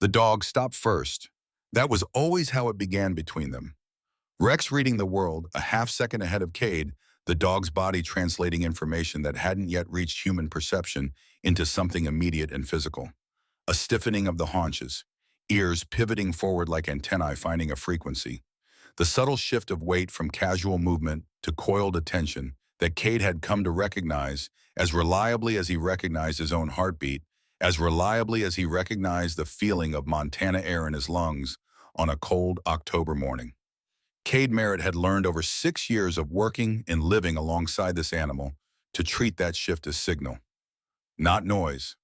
The dog stopped first. That was always how it began between them. Rex reading the world a half second ahead of Cade, the dog's body translating information that hadn't yet reached human perception into something immediate and physical. A stiffening of the haunches, ears pivoting forward like antennae finding a frequency. The subtle shift of weight from casual movement to coiled attention that Cade had come to recognize as reliably as he recognized his own heartbeat, as reliably as he recognized the feeling of Montana air in his lungs on a cold October morning. Cade Merritt had learned over 6 years of working and living alongside this animal to treat that shift as signal. Not noise,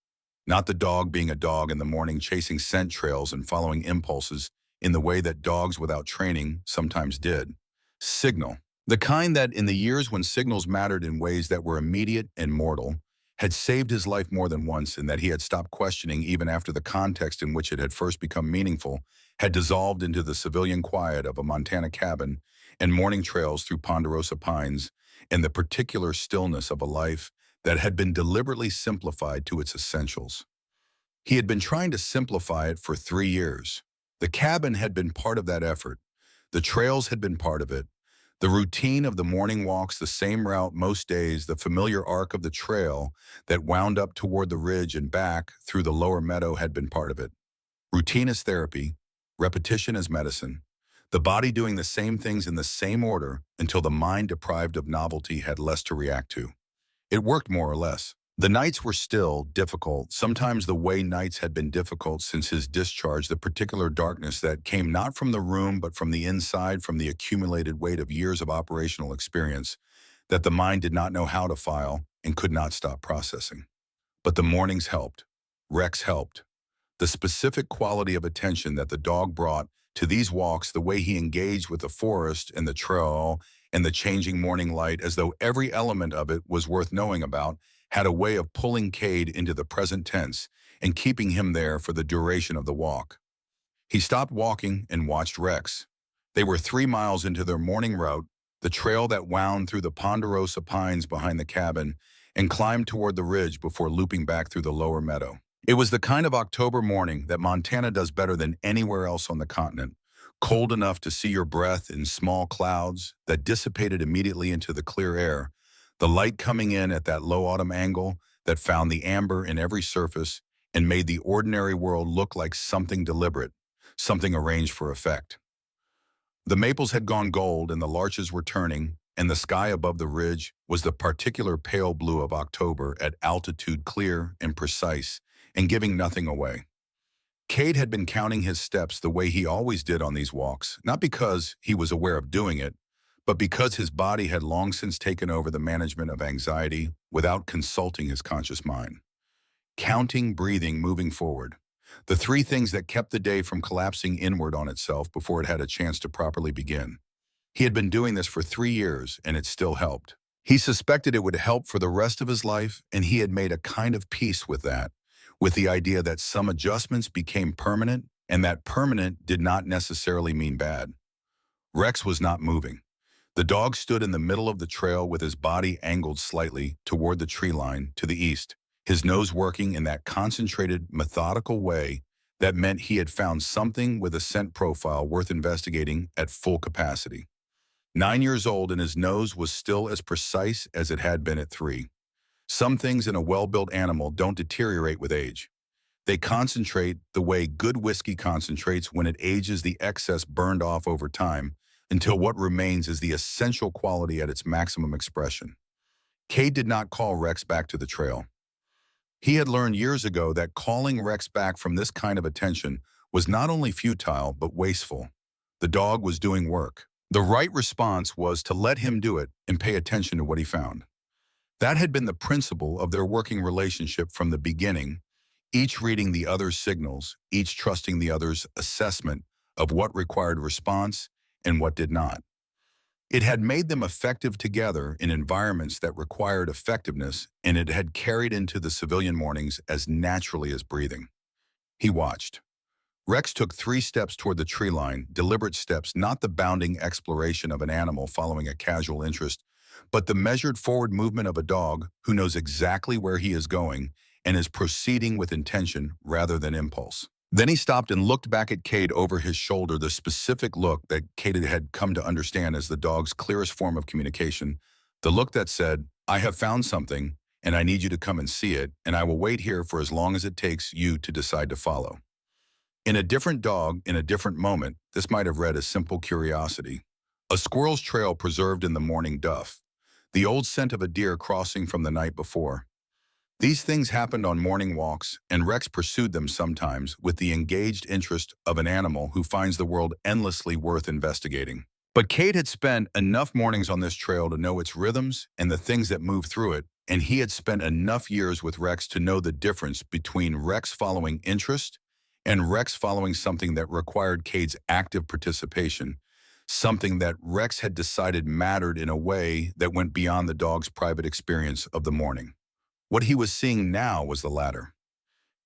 not the dog being a dog in the morning chasing scent trails and following impulses in the way that dogs without training sometimes did. Signal. The kind that, in the years when signals mattered in ways that were immediate and mortal, had saved his life more than once, and that he had stopped questioning even after the context in which it had first become meaningful had dissolved into the civilian quiet of a Montana cabin and morning trails through ponderosa pines and the particular stillness of a life that had been deliberately simplified to its essentials. He had been trying to simplify it for 3 years. The cabin had been part of that effort. The trails had been part of it. The routine of the morning walks, the same route most days, the familiar arc of the trail that wound up toward the ridge and back through the lower meadow had been part of it. Routine as therapy, repetition as medicine, the body doing the same things in the same order until the mind deprived of novelty had less to react to. It worked more or less. The nights were still difficult, sometimes the way nights had been difficult since his discharge, the particular darkness that came not from the room but from the inside, from the accumulated weight of years of operational experience that the mind did not know how to file and could not stop processing. But the mornings helped. Rex helped. The specific quality of attention that the dog brought to these walks, the way he engaged with the forest and the trail and the changing morning light as though every element of it was worth knowing about, had a way of pulling Cade into the present tense and keeping him there for the duration of the walk. He stopped walking and watched Rex. They were 3 miles into their morning route, the trail that wound through the ponderosa pines behind the cabin and climbed toward the ridge before looping back through the lower meadow. It was the kind of October morning that Montana does better than anywhere else on the continent, cold enough to see your breath in small clouds that dissipated immediately into the clear air, the light coming in at that low autumn angle that found the amber in every surface and made the ordinary world look like something deliberate, something arranged for effect. The maples had gone gold and the larches were turning, and the sky above the ridge was the particular pale blue of October at altitude, clear and precise and giving nothing away. Cade had been counting his steps the way he always did on these walks, not because he was aware of doing it, but because his body had long since taken over the management of anxiety without consulting his conscious mind. Counting, breathing, moving forward. The 3 things that kept the day from collapsing inward on itself before it had a chance to properly begin. He had been doing this for 3 years, and it still helped. He suspected it would help for the rest of his life, and he had made a kind of peace with that, with the idea that some adjustments became permanent, and that permanent did not necessarily mean bad. Rex was not moving. The dog stood in the middle of the trail with his body angled slightly toward the tree line to the east, his nose working in that concentrated, methodical way that meant he had found something with a scent profile worth investigating at full capacity. 9 years old, and his nose was still as precise as it had been at 3. Some things in a well-built animal don't deteriorate with age. They concentrate the way good whiskey concentrates when it ages, the excess burned off over time, until what remains is the essential quality at its maximum expression. Cade did not call Rex back to the trail. He had learned years ago that calling Rex back from this kind of attention was not only futile, but wasteful. The dog was doing work. The right response was to let him do it and pay attention to what he found. That had been the principle of their working relationship from the beginning, each reading the other's signals, each trusting the other's assessment of what required response and what did not. It had made them effective together in environments that required effectiveness, and it had carried into the civilian mornings as naturally as breathing. He watched. Rex took 3 steps toward the tree line, deliberate steps, not the bounding exploration of an animal following a casual interest, but the measured forward movement of a dog who knows exactly where he is going and is proceeding with intention rather than impulse. Then he stopped and looked back at Cade over his shoulder, the specific look that Cade had come to understand as the dog's clearest form of communication, the look that said, "I have found something, and I need you to come and see it, and I will wait here for as long as it takes you to decide to follow." In a different dog, in a different moment, this might have read as simple curiosity. A squirrel's trail preserved in the morning duff. The old scent of a deer crossing from the night before. These things happened on morning walks, and Rex pursued them sometimes with the engaged interest of an animal who finds the world endlessly worth investigating. But Cade had spent enough mornings on this trail to know its rhythms and the things that move through it, and he had spent enough years with Rex to know the difference between Rex following interest and Rex following something that required Cade's active participation, something that Rex had decided mattered in a way that went beyond the dog's private experience of the morning. What he was seeing now was the latter.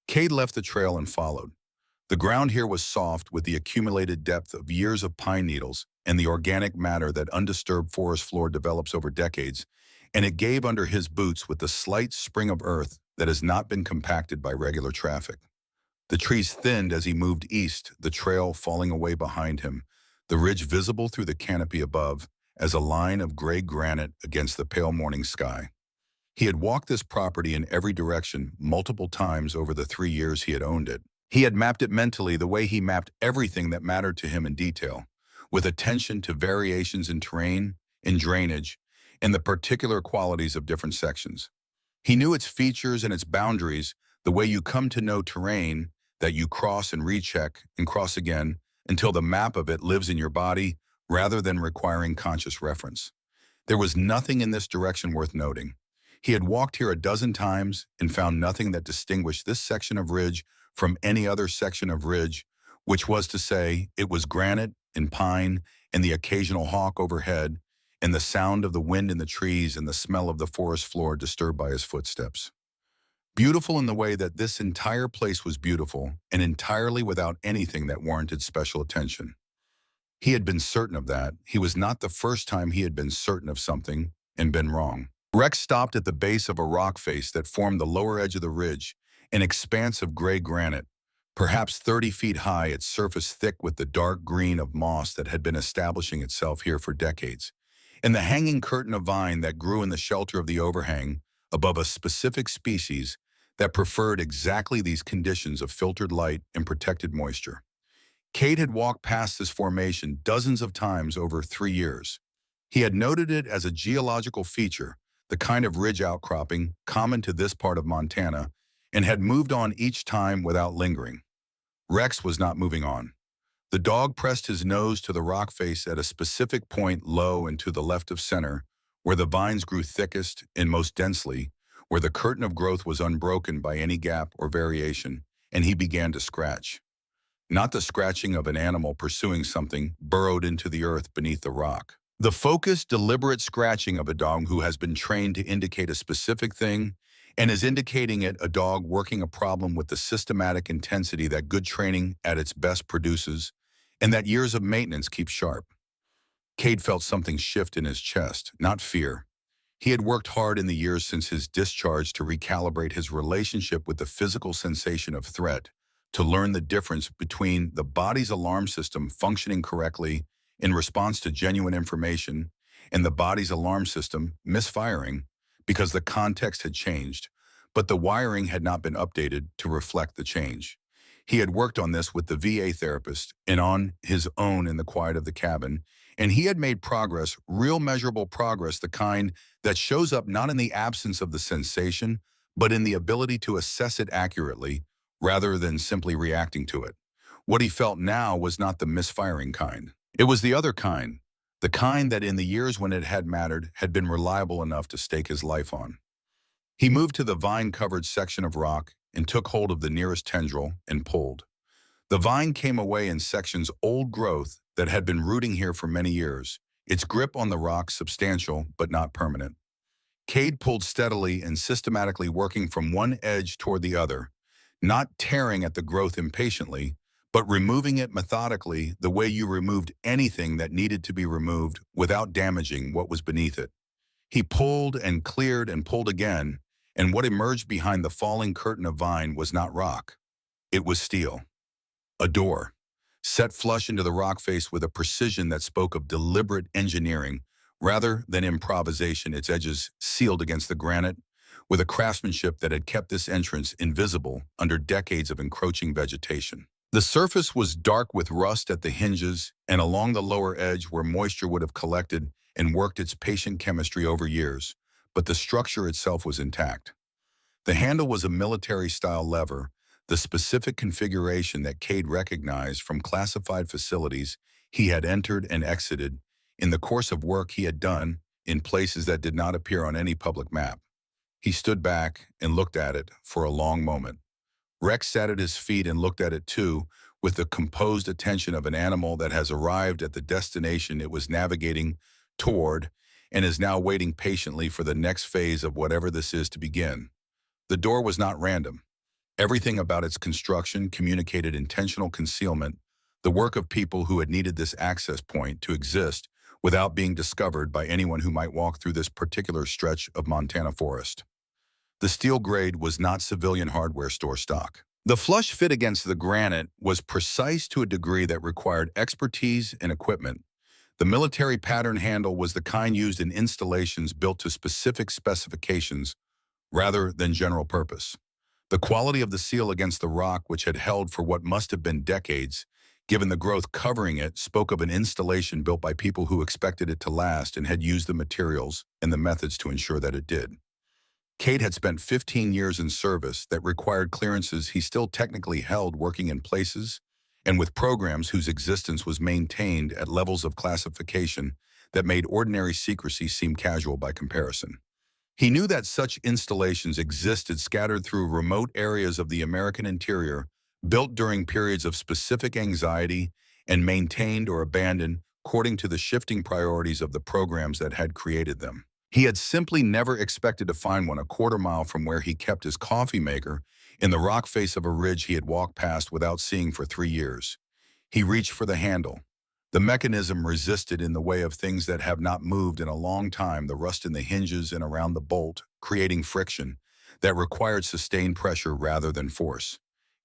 Cade left the trail and followed. The ground here was soft with the accumulated depth of years of pine needles and the organic matter that undisturbed forest floor develops over decades, and it gave under his boots with the slight spring of earth that has not been compacted by regular traffic. The trees thinned as he moved east, the trail falling away behind him, the ridge visible through the canopy above as a line of gray granite against the pale morning sky. He had walked this property in every direction multiple times over the 3 years he had owned it. He had mapped it mentally the way he mapped everything that mattered to him in detail, with attention to variations in terrain, in drainage, and the particular qualities of different sections. He knew its features and its boundaries the way you come to know terrain that you cross and recheck and cross again until the map of it lives in your body rather than requiring conscious reference. There was nothing in this direction worth noting. He had walked here a dozen times and found nothing that distinguished this section of ridge from any other section of ridge, which was to say, it was granite and pine and the occasional hawk overhead and the sound of the wind in the trees and the smell of the forest floor disturbed by his footsteps. Beautiful in the way that this entire place was beautiful and entirely without anything that warranted special attention. He had been certain of that. He was not the first time he had been certain of something and been wrong. Rex stopped at the base of a rock face that formed the lower edge of the ridge, an expanse of gray granite, perhaps 30 feet high, its surface thick with the dark green of moss that had been establishing itself here for decades, and the hanging curtain of vine that grew in the shelter of the overhang above a specific species that preferred exactly these conditions of filtered light and protected moisture. Cade had walked past this formation dozens of times over 3 years. He had noted it as a geological feature, the kind of ridge outcropping common to this part of Montana, and had moved on each time without lingering. Rex was not moving on. The dog pressed his nose to the rock face at a specific point low and to the left of center, where the vines grew thickest and most densely, where the curtain of growth was unbroken by any gap or variation, and he began to scratch. Not the scratching of an animal pursuing something burrowed into the earth beneath the rock. The focused, deliberate scratching of a dog who has been trained to indicate a specific thing and is indicating it, a dog working a problem with the systematic intensity that good training at its best produces and that years of maintenance keep sharp. Cade felt something shift in his chest, not fear. He had worked hard in the years since his discharge to recalibrate his relationship with the physical sensation of threat, to learn the difference between the body's alarm system functioning correctly in response to genuine information and the body's alarm system misfiring because the context had changed, but the wiring had not been updated to reflect the change. He had worked on this with the VA therapist and on his own in the quiet of the cabin, and he had made progress, real measurable progress, the kind that shows up not in the absence of the sensation, but in the ability to assess it accurately rather than simply reacting to it. What he felt now was not the misfiring kind. It was the other kind, the kind that in the years when it had mattered had been reliable enough to stake his life on. He moved to the vine-covered section of rock and took hold of the nearest tendril and pulled. The vine came away in sections old growth that had been rooting here for many years, its grip on the rock substantial but not permanent. Cade pulled steadily and systematically, working from one edge toward the other, not tearing at the growth impatiently, but removing it methodically the way you removed anything that needed to be removed without damaging what was beneath it. He pulled and cleared and pulled again, and what emerged behind the falling curtain of vine was not rock. It was steel. A door, set flush into the rock face with a precision that spoke of deliberate engineering rather than improvisation, its edges sealed against the granite, with a craftsmanship that had kept this entrance invisible under decades of encroaching vegetation. The surface was dark with rust at the hinges, and along the lower edge where moisture would have collected and worked its patient chemistry over years, but the structure itself was intact. The handle was a military-style lever, the specific configuration that Cade recognized from classified facilities he had entered and exited in the course of work he had done in places that did not appear on any public map. He stood back and looked at it for a long moment. Rex sat at his feet and looked at it too, with the composed attention of an animal that has arrived at the destination it was navigating toward and is now waiting patiently for the next phase of whatever this is to begin. The door was not random. Everything about its construction communicated intentional concealment, the work of people who had needed this access point to exist without being discovered by anyone who might walk through this particular stretch of Montana forest. The steel grade was not civilian hardware store stock. The flush fit against the granite was precise to a degree that required expertise and equipment. The military pattern handle was the kind used in installations built to specific specifications rather than general purpose. The quality of the seal against the rock, which had held for what must have been decades, given the growth covering it, spoke of an installation built by people who expected it to last and had used the materials and the methods to ensure that it did. Cade had spent 15 years in service that required clearances he still technically held, working in places and with programs whose existence was maintained at levels of classification that made ordinary secrecy seem casual by comparison. He knew that such installations existed scattered through remote areas of the American interior, built during periods of specific anxiety and maintained or abandoned according to the shifting priorities of the programs that had created them. He had simply never expected to find one a quarter-mile from where he kept his coffee maker in the rock face of a ridge he had walked past without seeing for 3 years. He reached for the handle. The mechanism resisted in the way of things that have not moved in a long time, the rust in the hinges and around the bolt, creating friction that required sustained pressure rather than force.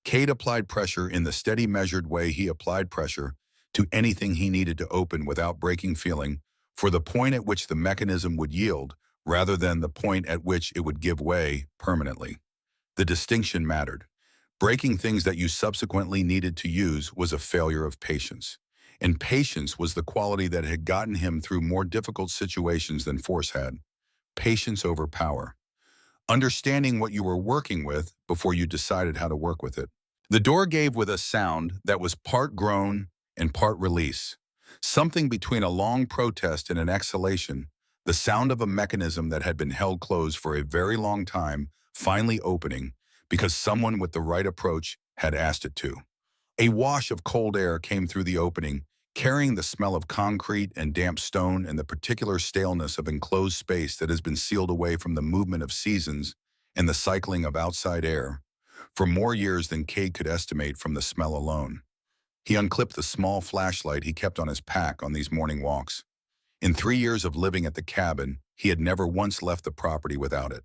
Cade applied pressure in the steady, measured way he applied pressure to anything he needed to open without breaking, feeling for the point at which the mechanism would yield rather than the point at which it would give way permanently. The distinction mattered. Breaking things that you subsequently needed to use was a failure of patience. And patience was the quality that had gotten him through more difficult situations than force had. Patience over power. Understanding what you were working with before you decided how to work with it. The door gave with a sound that was part groan and part release. Something between a long protest and an exhalation, the sound of a mechanism that had been held closed for a very long time, finally opening because someone with the right approach had asked it to. A wash of cold air came through the opening, carrying the smell of concrete and damp stone and the particular staleness of enclosed space that has been sealed away from the movement of seasons and the cycling of outside air for more years than Cade could estimate from the smell alone. He unclipped the small flashlight he kept on his pack on these morning walks. In 3 years of living at the cabin, he had never once left the property without it.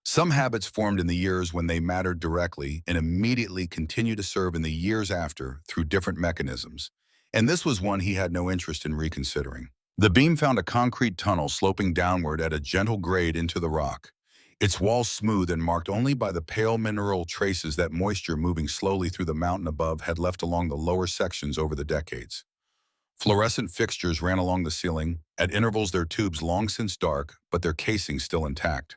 Some habits formed in the years when they mattered directly and immediately continue to serve in the years after through different mechanisms, and this was one he had no interest in reconsidering. The beam found a concrete tunnel sloping downward at a gentle grade into the rock, its walls smooth and marked only by the pale mineral traces that moisture moving slowly through the mountain above had left along the lower sections over the decades. Fluorescent fixtures ran along the ceiling, at intervals their tubes long since dark, but their casing still intact.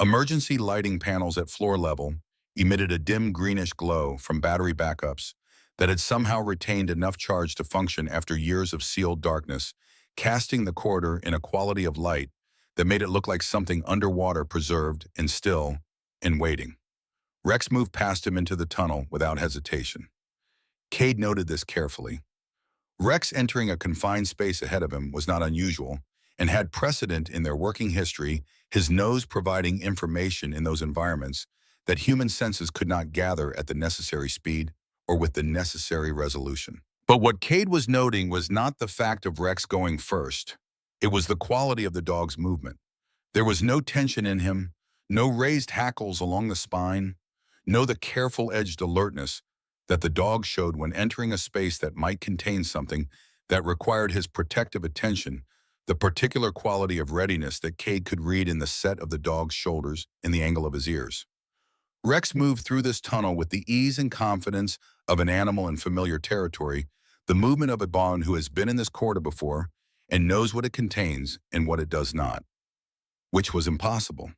Emergency lighting panels at floor level emitted a dim greenish glow from battery backups that had somehow retained enough charge to function after years of sealed darkness, casting the corridor in a quality of light that made it look like something underwater, preserved and still and waiting. Rex moved past him into the tunnel without hesitation. Cade noted this carefully. Rex entering a confined space ahead of him was not unusual and had precedent in their working history, his nose providing information in those environments that human senses could not gather at the necessary speed or with the necessary resolution. But what Cade was noting was not the fact of Rex going first. It was the quality of the dog's movement. There was no tension in him, no raised hackles along the spine, no the careful-edged alertness that the dog showed when entering a space that might contain something that required his protective attention, the particular quality of readiness that Cade could read in the set of the dog's shoulders and the angle of his ears. Rex moved through this tunnel with the ease and confidence of an animal in familiar territory, the movement of a bond who has been in this corridor before and knows what it contains and what it does not, which was impossible,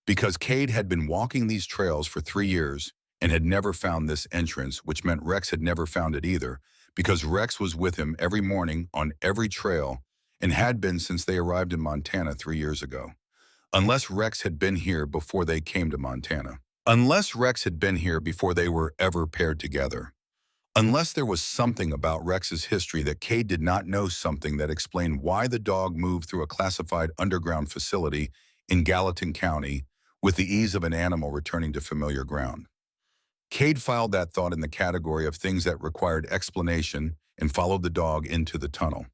because Cade had been walking these trails for 3 years and had never found this entrance, which meant Rex had never found it either, because Rex was with him every morning on every trail and had been since they arrived in Montana 3 years ago. Unless Rex had been here before they came to Montana. Unless Rex had been here before they were ever paired together. Unless there was something about Rex's history that Cade did not know, something that explained why the dog moved through a classified underground facility in Gallatin County with the ease of an animal returning to familiar ground. Cade filed that thought in the category of things that required explanation and followed the dog into the tunnel.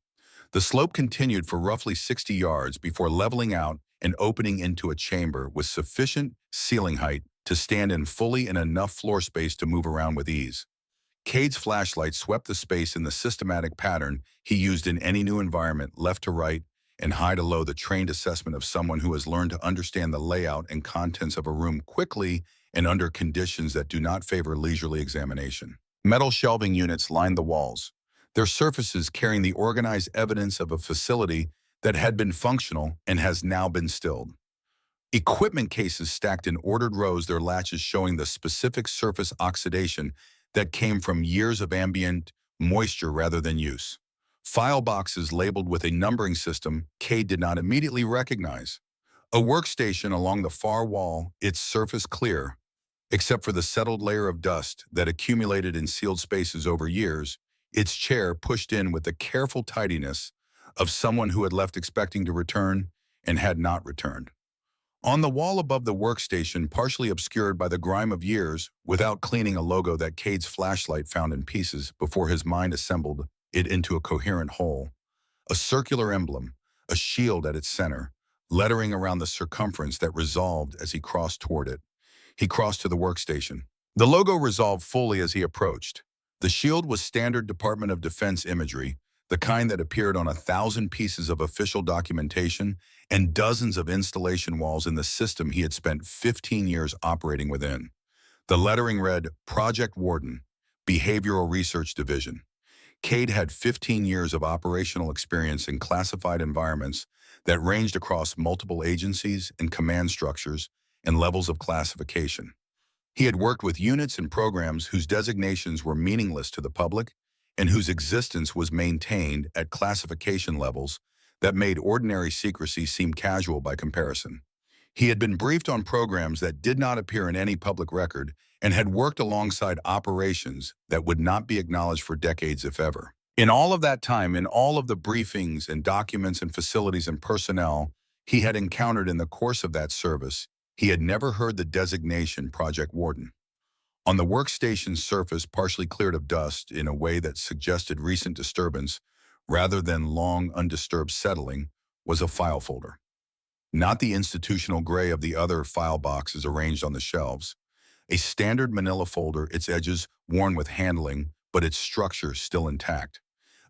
The slope continued for roughly 60 yards before leveling out and opening into a chamber with sufficient ceiling height to stand in fully and enough floor space to move around with ease. Cade's flashlight swept the space in the systematic pattern he used in any new environment, left to right and high to low, the trained assessment of someone who has learned to understand the layout and contents of a room quickly and under conditions that do not favor leisurely examination. Metal shelving units lined the walls, their surfaces carrying the organized evidence of a facility that had been functional and has now been stilled. Equipment cases stacked in ordered rows, their latches showing the specific surface oxidation that came from years of ambient moisture rather than use. File boxes labeled with a numbering system Cade did not immediately recognize. A workstation along the far wall, its surface clear, except for the settled layer of dust that accumulated in sealed spaces over years, its chair pushed in with the careful tidiness of someone who had left expecting to return and had not returned. On the wall above the workstation, partially obscured by the grime of years, without cleaning, a logo that Cade's flashlight found in pieces before his mind assembled it into a coherent whole. A circular emblem, a shield at its center, lettering around the circumference that resolved as he crossed toward it. He crossed to the workstation. The logo resolved fully as he approached. The shield was standard Department of Defense imagery, the kind that appeared on 1,000 pieces of official documentation and dozens of installation walls in the system he had spent 15 years operating within. The lettering read, Project Warden, Behavioral Research Division. Cade had 15 years of operational experience in classified environments that ranged across multiple agencies and command structures and levels of classification. He had worked with units and programs whose designations were meaningless to the public and whose existence was maintained at classification levels that made ordinary secrecy seem casual by comparison. He had been briefed on programs that did not appear in any public record and had worked alongside operations that would not be acknowledged for decades, if ever. In all of that time, in all of the briefings and documents and facilities and personnel he had encountered in the course of that service, he had never heard the designation Project Warden. On the workstation's surface, partially cleared of dust in a way that suggested recent disturbance rather than long undisturbed settling, was a file folder. Not the institutional gray of the other file boxes arranged on the shelves. A standard manila folder, its edges worn with handling, but its structure still intact.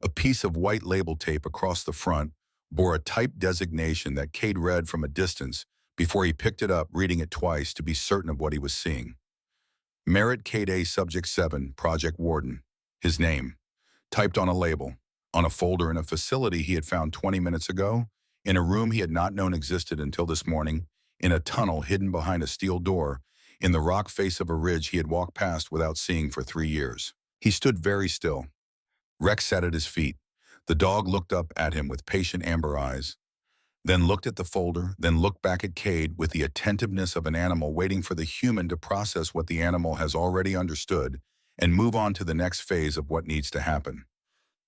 A piece of white label tape across the front bore a type designation that Cade read from a distance before he picked it up, reading it twice to be certain of what he was seeing. Merit Cade A Subject 7, Project Warden. His name, typed on a label, on a folder in a facility he had found 20 minutes ago, in a room he had not known existed until this morning, in a tunnel hidden behind a steel door, in the rock face of a ridge he had walked past without seeing for 3 years. He stood very still. Rex sat at his feet. The dog looked up at him with patient amber eyes, then looked at the folder, then looked back at Cade with the attentiveness of an animal waiting for the human to process what the animal has already understood and move on to the next phase of what needs to happen.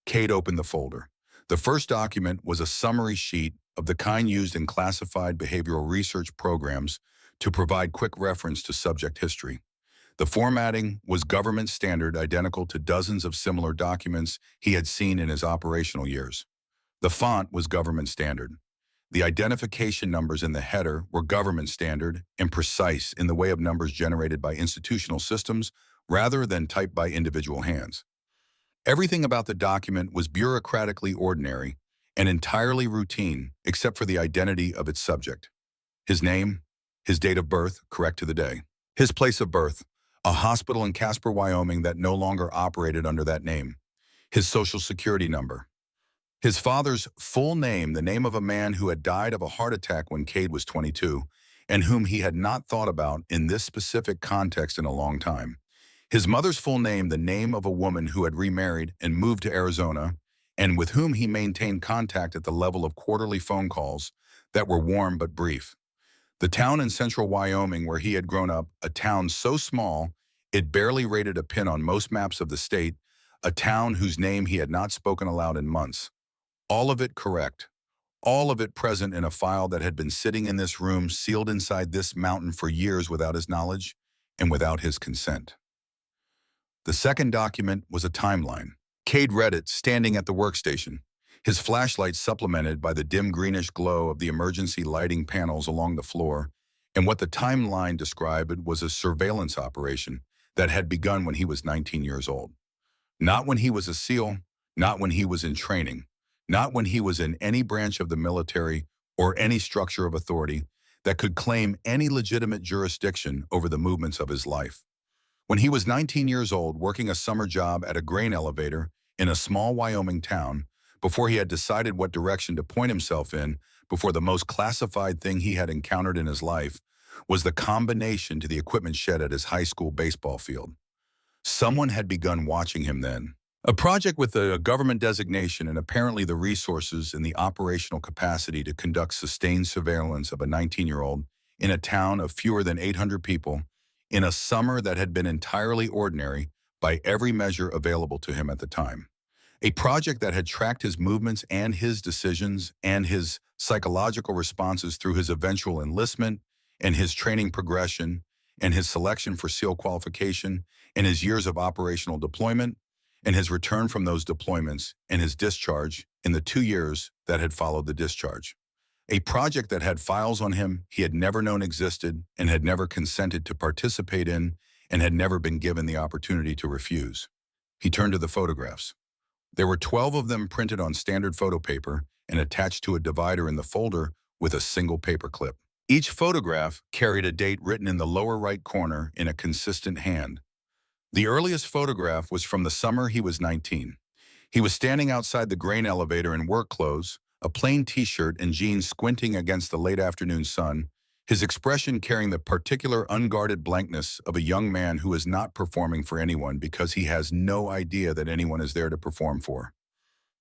Cade opened the folder. The first document was a summary sheet of the kind used in classified behavioral research programs to provide quick reference to subject history. The formatting was government standard, identical to dozens of similar documents he had seen in his operational years. The font was government standard. The identification numbers in the header were government standard and precise in the way of numbers generated by institutional systems rather than typed by individual hands. Everything about the document was bureaucratically ordinary and entirely routine, except for the identity of its subject. His name, his date of birth, correct to the day. His place of birth, a hospital in Casper, Wyoming that no longer operated under that name. His social security number. His father's full name, the name of a man who had died of a heart attack when Cade was 22, and whom he had not thought about in this specific context in a long time. His mother's full name, the name of a woman who had remarried and moved to Arizona, and with whom he maintained contact at the level of quarterly phone calls that were warm but brief. The town in central Wyoming where he had grown up, a town so small it barely rated a pin on most maps of the state, a town whose name he had not spoken aloud in months. All of it correct. All of it present in a file that had been sitting in this room sealed inside this mountain for years without his knowledge and without his consent. The second document was a timeline. Cade read it standing at the workstation, his flashlight supplemented by the dim greenish glow of the emergency lighting panels along the floor, and what the timeline described was a surveillance operation that had begun when he was 19 years old. Not when he was a SEAL, not when he was in training, not when he was in any branch of the military or any structure of authority that could claim any legitimate jurisdiction over the movements of his life. When he was 19 years old, working a summer job at a grain elevator in a small Wyoming town, before he had decided what direction to point himself in, before the most classified thing he had encountered in his life was the combination to the equipment shed at his high school baseball field. Someone had begun watching him then. A project with a government designation and apparently the resources and the operational capacity to conduct sustained surveillance of a 19-year-old in a town of fewer than 800 people in a summer that had been entirely ordinary by every measure available to him at the time. A project that had tracked his movements and his decisions and his psychological responses through his eventual enlistment and his training progression and his selection for SEAL qualification and his years of operational deployment and his return from those deployments and his discharge in the 2 years that had followed the discharge. A project that had files on him he had never known existed and had never consented to participate in and had never been given the opportunity to refuse. He turned to the photographs. There were 12 of them printed on standard photo paper and attached to a divider in the folder with a single paper clip. Each photograph carried a date written in the lower right corner in a consistent hand. The earliest photograph was from the summer he was 19. He was standing outside the grain elevator in work clothes, a plain t-shirt and jeans squinting against the late afternoon sun, his expression carrying the particular unguarded blankness of a young man who is not performing for anyone because he has no idea that anyone is there to perform for.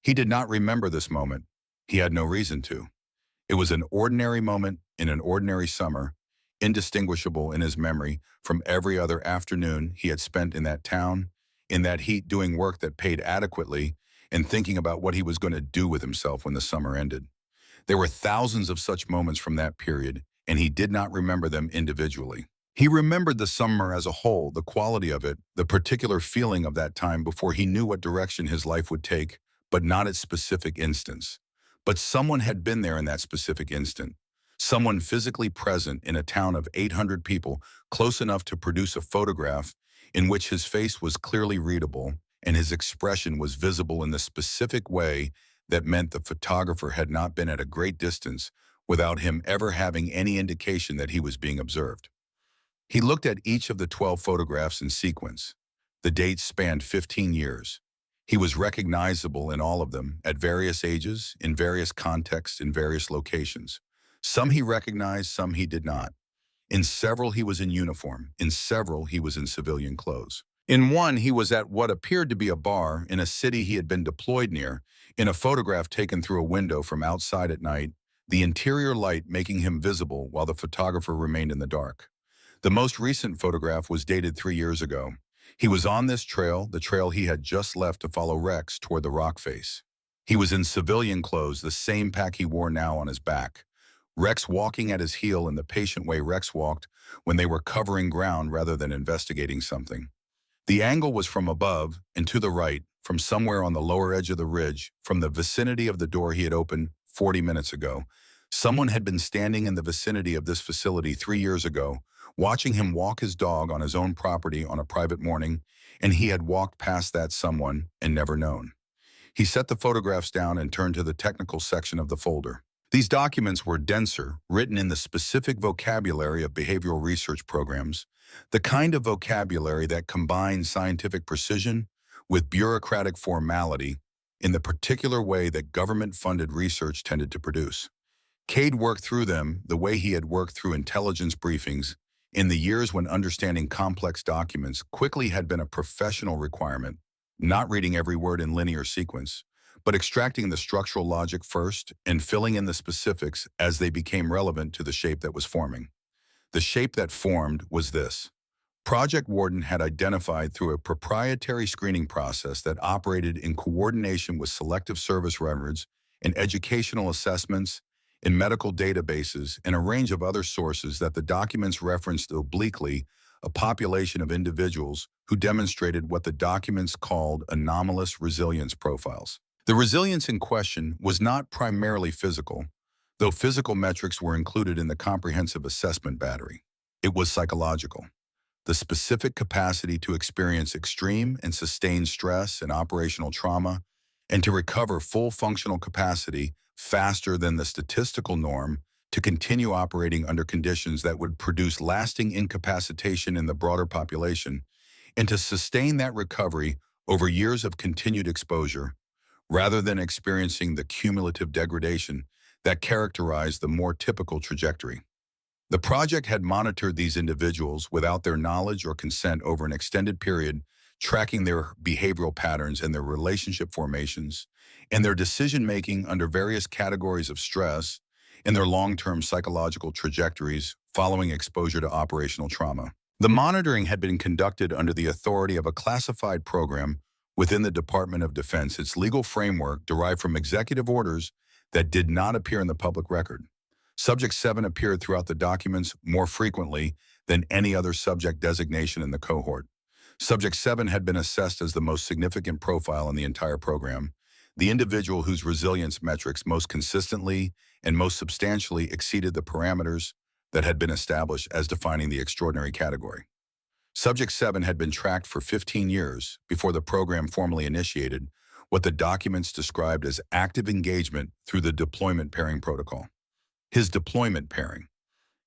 He did not remember this moment. He had no reason to. It was an ordinary moment in an ordinary summer, indistinguishable in his memory from every other afternoon he had spent in that town, in that heat doing work that paid adequately and thinking about what he was going to do with himself when the summer ended. There were thousands of such moments from that period, and he did not remember them individually. He remembered the summer as a whole, the quality of it, the particular feeling of that time before he knew what direction his life would take, but not its specific instance. But someone had been there in that specific instant. Someone physically present in a town of 800 people, close enough to produce a photograph in which his face was clearly readable and his expression was visible in the specific way that meant the photographer had not been at a great distance without him ever having any indication that he was being observed. He looked at each of the 12 photographs in sequence. The dates spanned 15 years. He was recognizable in all of them, at various ages, in various contexts, in various locations. Some he recognized, some he did not. In several he was in uniform, in several he was in civilian clothes. In one he was at what appeared to be a bar in a city he had been deployed near, in a photograph taken through a window from outside at night, the interior light making him visible while the photographer remained in the dark. The most recent photograph was dated 3 years ago. He was on this trail, the trail he had just left to follow Rex toward the rock face. He was in civilian clothes, the same pack he wore now on his back. Rex walking at his heel in the patient way Rex walked when they were covering ground rather than investigating something. The angle was from above and to the right, from somewhere on the lower edge of the ridge, from the vicinity of the door he had opened 40 minutes ago. Someone had been standing in the vicinity of this facility 3 years ago, watching him walk his dog on his own property on a private morning, and he had walked past that someone and never known. He set the photographs down and turned to the technical section of the folder. These documents were denser, written in the specific vocabulary of behavioral research programs, the kind of vocabulary that combines scientific precision with bureaucratic formality in the particular way that government-funded research tended to produce. Cade worked through them the way he had worked through intelligence briefings in the years when understanding complex documents quickly had been a professional requirement, not reading every word in linear sequence, but extracting the structural logic first and filling in the specifics as they became relevant to the shape that was forming. The shape that formed was this. Project Warden had identified through a proprietary screening process that operated in coordination with selective service records and educational assessments in medical databases and a range of other sources that the documents referenced obliquely a population of individuals who demonstrated what the documents called anomalous resilience profiles. The resilience in question was not primarily physical, though physical metrics were included in the comprehensive assessment battery. It was psychological. The specific capacity to experience extreme and sustained stress and operational trauma, and to recover full functional capacity faster than the statistical norm to continue operating under conditions that would produce lasting incapacitation in the broader population, and to sustain that recovery over years of continued exposure, rather than experiencing the cumulative degradation that characterized the more typical trajectory. The project had monitored these individuals without their knowledge or consent over an extended period, tracking their behavioral patterns and their relationship formations, and their decision-making under various categories of stress, and their long-term psychological trajectories following exposure to operational trauma. The monitoring had been conducted under the authority of a classified program within the Department of Defense, its legal framework derived from executive orders that did not appear in the public record. Subject 7 appeared throughout the documents more frequently than any other subject designation in the cohort. Subject 7 had been assessed as the most significant profile in the entire program, the individual whose resilience metrics most consistently and most substantially exceeded the parameters that had been established as defining the extraordinary category. Subject 7 had been tracked for 15 years before the program formally initiated what the documents described as active engagement through the deployment pairing protocol. His deployment pairing.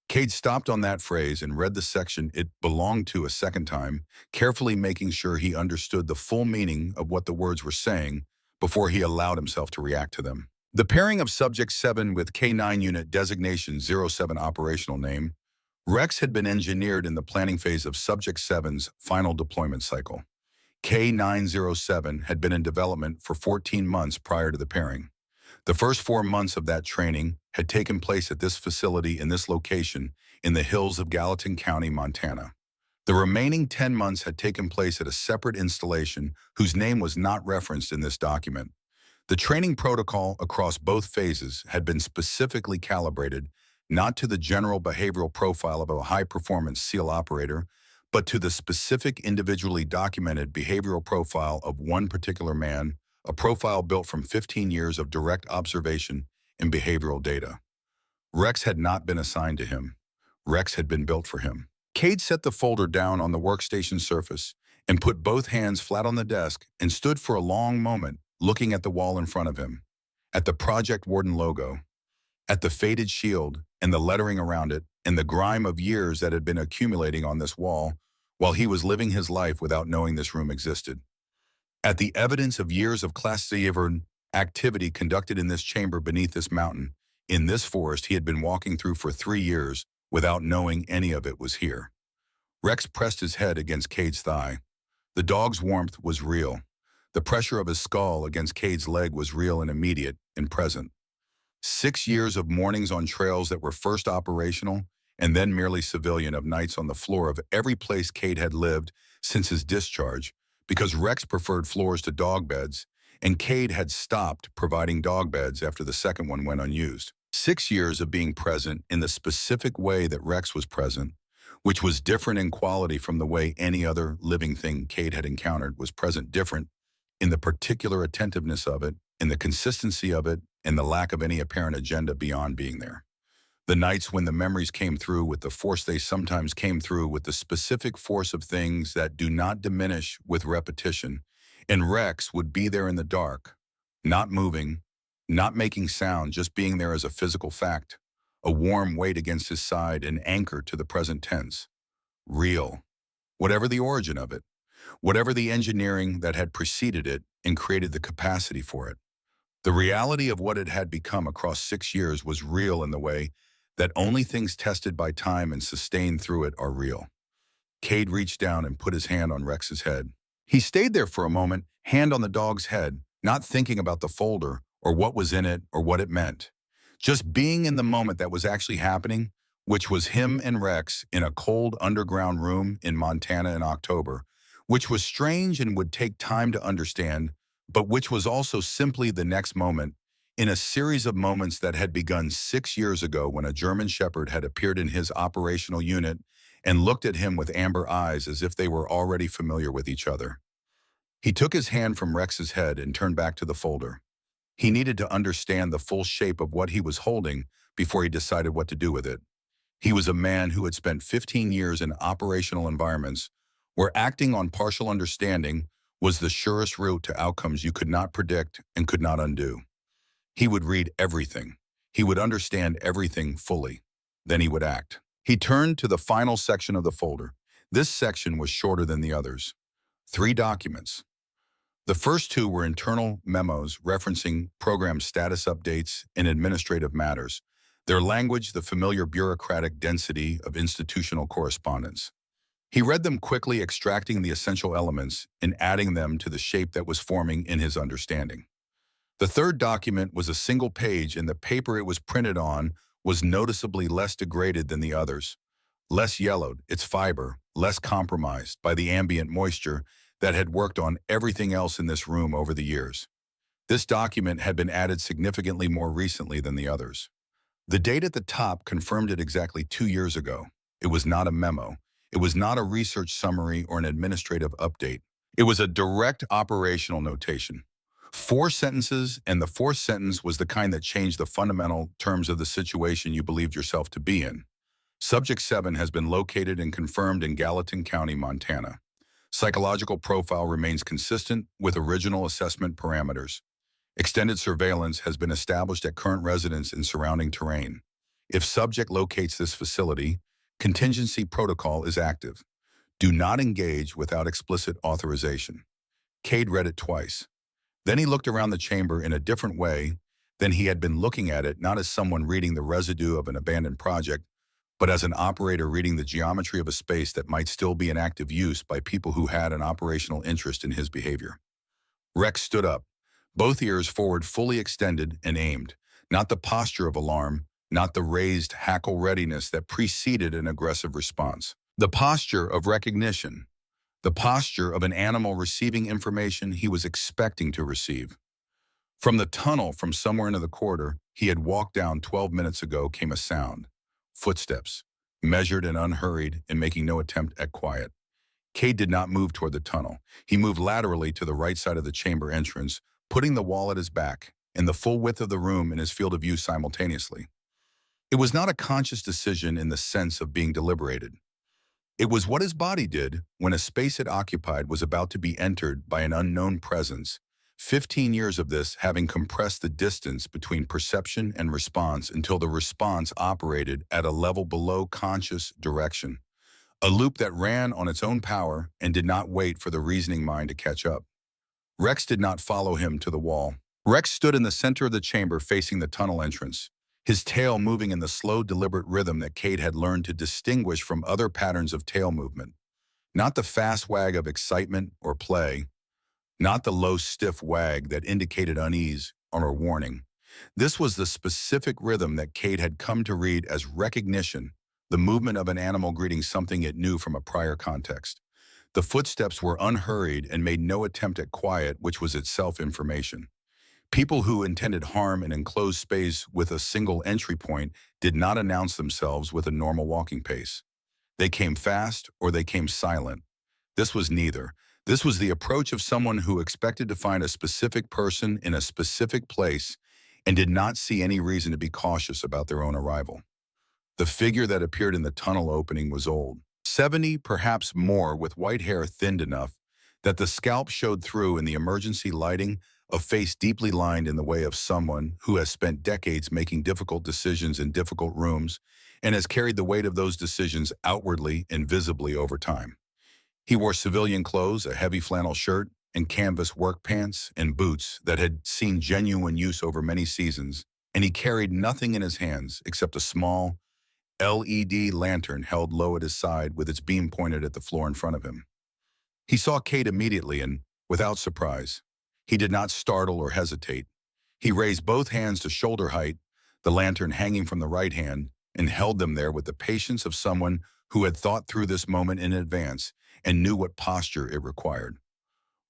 Cade stopped on that phrase and read the section it belonged to a second time, carefully making sure he understood the full meaning of what the words were saying before he allowed himself to react to them. The pairing of Subject 7 with K9 Unit Designation 07 operational name, Rex had been engineered in the planning phase of Subject 7's final deployment cycle. K907 had been in development for 14 months prior to the pairing. The first 4 months of that training had taken place at this facility in this location in the hills of Gallatin County, Montana. The remaining 10 months had taken place at a separate installation whose name was not referenced in this document. The training protocol across both phases had been specifically calibrated not to the general behavioral profile of a high-performance SEAL operator, but to the specific individually documented behavioral profile of one particular man, a profile built from 15 years of direct observation and behavioral data. Rex had not been assigned to him. Rex had been built for him. Cade set the folder down on the workstation surface and put both hands flat on the desk and stood for a long moment looking at the wall in front of him, at the Project Warden logo, at the faded shield and the lettering around it and the grime of years that had been accumulating on this wall while he was living his life without knowing this room existed. At the evidence of years of classified activity conducted in this chamber beneath this mountain, in this forest he had been walking through for 3 years without knowing any of it was here. Rex pressed his head against Cade's thigh. The dog's warmth was real. The pressure of his skull against Cade's leg was real and immediate and present. 6 years of mornings on trails that were first operational and then merely civilian, of nights on the floor of every place Cade had lived since his discharge, because Rex preferred floors to dog beds, and Cade had stopped providing dog beds after the second one went unused. 6 years of being present in the specific way that Rex was present, which was different in quality from the way any other living thing Cade had encountered was present, different in the particular attentiveness of it, in the consistency of it, and the lack of any apparent agenda beyond being there. The nights when the memories came through with the force they sometimes came through with the specific force of things that do not diminish with repetition. And Rex would be there in the dark, not moving, not making sound, just being there as a physical fact, a warm weight against his side, an anchor to the present tense. Real. Whatever the origin of it, whatever the engineering that had preceded it and created the capacity for it. The reality of what it had become across 6 years was real in the way that only things tested by time and sustained through it are real. Cade reached down and put his hand on Rex's head. He stayed there for a moment, hand on the dog's head, not thinking about the folder or what was in it or what it meant. Just being in the moment that was actually happening, which was him and Rex in a cold underground room in Montana in October, which was strange and would take time to understand, but which was also simply the next moment in a series of moments that had begun 6 years ago when a German Shepherd had appeared in his operational unit and looked at him with amber eyes as if they were already familiar with each other. He took his hand from Rex's head and turned back to the folder. He needed to understand the full shape of what he was holding before he decided what to do with it. He was a man who had spent 15 years in operational environments where acting on partial understanding was the surest route to outcomes you could not predict and could not undo. He would read everything. He would understand everything fully. Then he would act. He turned to the final section of the folder. This section was shorter than the others. 3 documents. The first 2 were internal memos referencing program status updates and administrative matters. Their language, the familiar bureaucratic density of institutional correspondence. He read them quickly, extracting the essential elements and adding them to the shape that was forming in his understanding. The third document was a single page, and the paper it was printed on was noticeably less degraded than the others, less yellowed, its fiber, less compromised by the ambient moisture that had worked on everything else in this room over the years. This document had been added significantly more recently than the others. The date at the top confirmed it exactly 2 years ago. It was not a memo. It was not a research summary or an administrative update. It was a direct operational notation. 4 sentences, and the 4th sentence was the kind that changed the fundamental terms of the situation you believed yourself to be in. Subject 7 has been located and confirmed in Gallatin County, Montana. Psychological profile remains consistent with original assessment parameters. Extended surveillance has been established at current residence in surrounding terrain. If subject locates this facility, contingency protocol is active. Do not engage without explicit authorization. Cade read it twice. Then he looked around the chamber in a different way than he had been looking at it, not as someone reading the residue of an abandoned project, but as an operator reading the geometry of a space that might still be in active use by people who had an operational interest in his behavior. Rex stood up, both ears forward fully extended and aimed, not the posture of alarm, not the raised hackle readiness that preceded an aggressive response. The posture of recognition. The posture of an animal receiving information he was expecting to receive. From the tunnel from somewhere into the corridor he had walked down 12 minutes ago came a sound. Footsteps, measured and unhurried and making no attempt at quiet. Cade did not move toward the tunnel. He moved laterally to the right side of the chamber entrance, putting the wall at his back and the full width of the room in his field of view simultaneously. It was not a conscious decision in the sense of being deliberated. It was what his body did when a space it occupied was about to be entered by an unknown presence, 15 years of this having compressed the distance between perception and response until the response operated at a level below conscious direction, a loop that ran on its own power and did not wait for the reasoning mind to catch up. Rex did not follow him to the wall. Rex stood in the center of the chamber facing the tunnel entrance, his tail moving in the slow, deliberate rhythm that Cade had learned to distinguish from other patterns of tail movement. Not the fast wag of excitement or play, not the low, stiff wag that indicated unease or a warning. This was the specific rhythm that Cade had come to read as recognition, the movement of an animal greeting something it knew from a prior context. The footsteps were unhurried and made no attempt at quiet, which was itself information. People who intended harm in enclosed space with a single entry point did not announce themselves with a normal walking pace. They came fast or they came silent. This was neither. This was the approach of someone who expected to find a specific person in a specific place and did not see any reason to be cautious about their own arrival. The figure that appeared in the tunnel opening was old, 70, perhaps more, with white hair thinned enough that the scalp showed through in the emergency lighting, a face deeply lined in the way of someone who has spent decades making difficult decisions in difficult rooms and has carried the weight of those decisions outwardly and visibly over time. He wore civilian clothes, a heavy flannel shirt, and canvas work pants and boots that had seen genuine use over many seasons, and he carried nothing in his hands except a small LED lantern held low at his side with its beam pointed at the floor in front of him. He saw Kate immediately and, without surprise, he did not startle or hesitate. He raised both hands to shoulder height, the lantern hanging from the right hand, and held them there with the patience of someone who had thought through this moment in advance and knew what posture it required.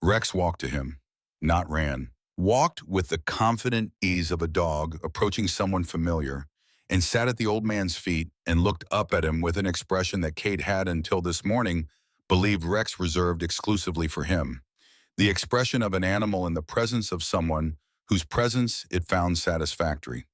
Rex walked to him, not ran. Walked with the confident ease of a dog approaching someone familiar, and sat at the old man's feet and looked up at him with an expression that Kate had until this morning believed Rex reserved exclusively for him. The expression of an animal in the presence of someone whose presence it found satisfactory.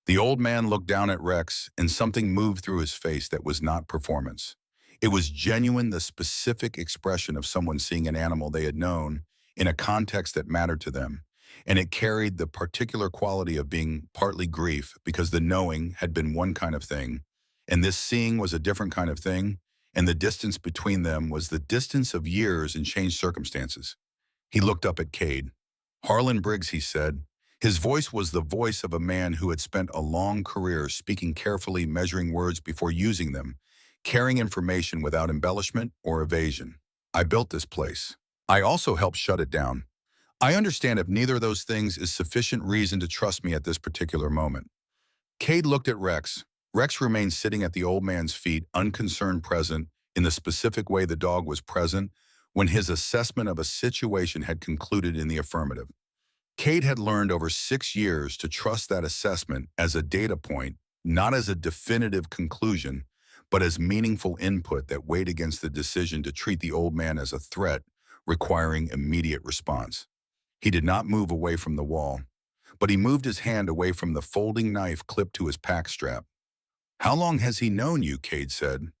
The old man looked down at Rex, and something moved through his face that was not performance. It was genuine, the specific expression of someone seeing an animal they had known in a context that mattered to them, and it carried the particular quality of being partly grief because the knowing had been one kind of thing, and this seeing was a different kind of thing, and the distance between them was the distance of years and changed circumstances. He looked up at Cade. "Harlan Briggs," he said. His voice was the voice of a man who had spent a long career speaking carefully, measuring words before using them, carrying information without embellishment or evasion. "I built this place. I also helped shut it down. I understand if neither of those things is sufficient reason to trust me at this particular moment." Cade looked at Rex. Rex remained sitting at the old man's feet, unconcerned, present, in the specific way the dog was present when his assessment of a situation had concluded in the affirmative. Cade had learned over 6 years to trust that assessment as a data point, not as a definitive conclusion, but as meaningful input that weighed against the decision to treat the old man as a threat requiring immediate response. He did not move away from the wall, but he moved his hand away from the folding knife clipped to his pack strap. "How long has he known you?" Cade said.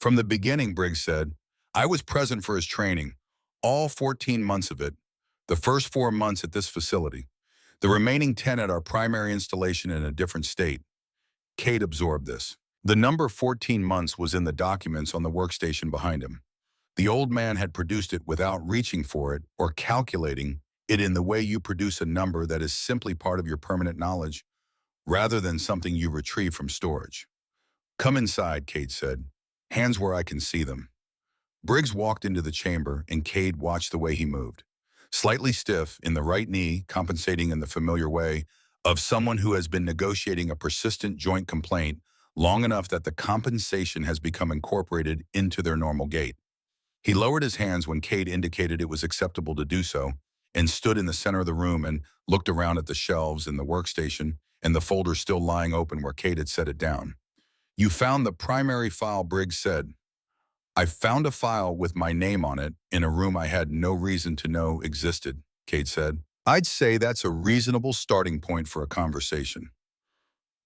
"From the beginning," Briggs said. "I was present for his training, all 14 months of it, the first 4 months at this facility, the remaining 10 at our primary installation in a different state." Cade absorbed this. The number 14 months was in the documents on the workstation behind him. The old man had produced it without reaching for it or calculating it in the way you produce a number that is simply part of your permanent knowledge, rather than something you retrieve from storage. "Come inside," Cade said. "Hands where I can see them." Briggs walked into the chamber, and Cade watched the way he moved. Slightly stiff in the right knee, compensating in the familiar way of someone who has been negotiating a persistent joint complaint long enough that the compensation has become incorporated into their normal gait. He lowered his hands when Cade indicated it was acceptable to do so, and stood in the center of the room and looked around at the shelves in the workstation and the folder still lying open where Cade had set it down. "You found the primary file," Briggs said. "I found a file with my name on it in a room I had no reason to know existed," Cade said. "I'd say that's a reasonable starting point for a conversation."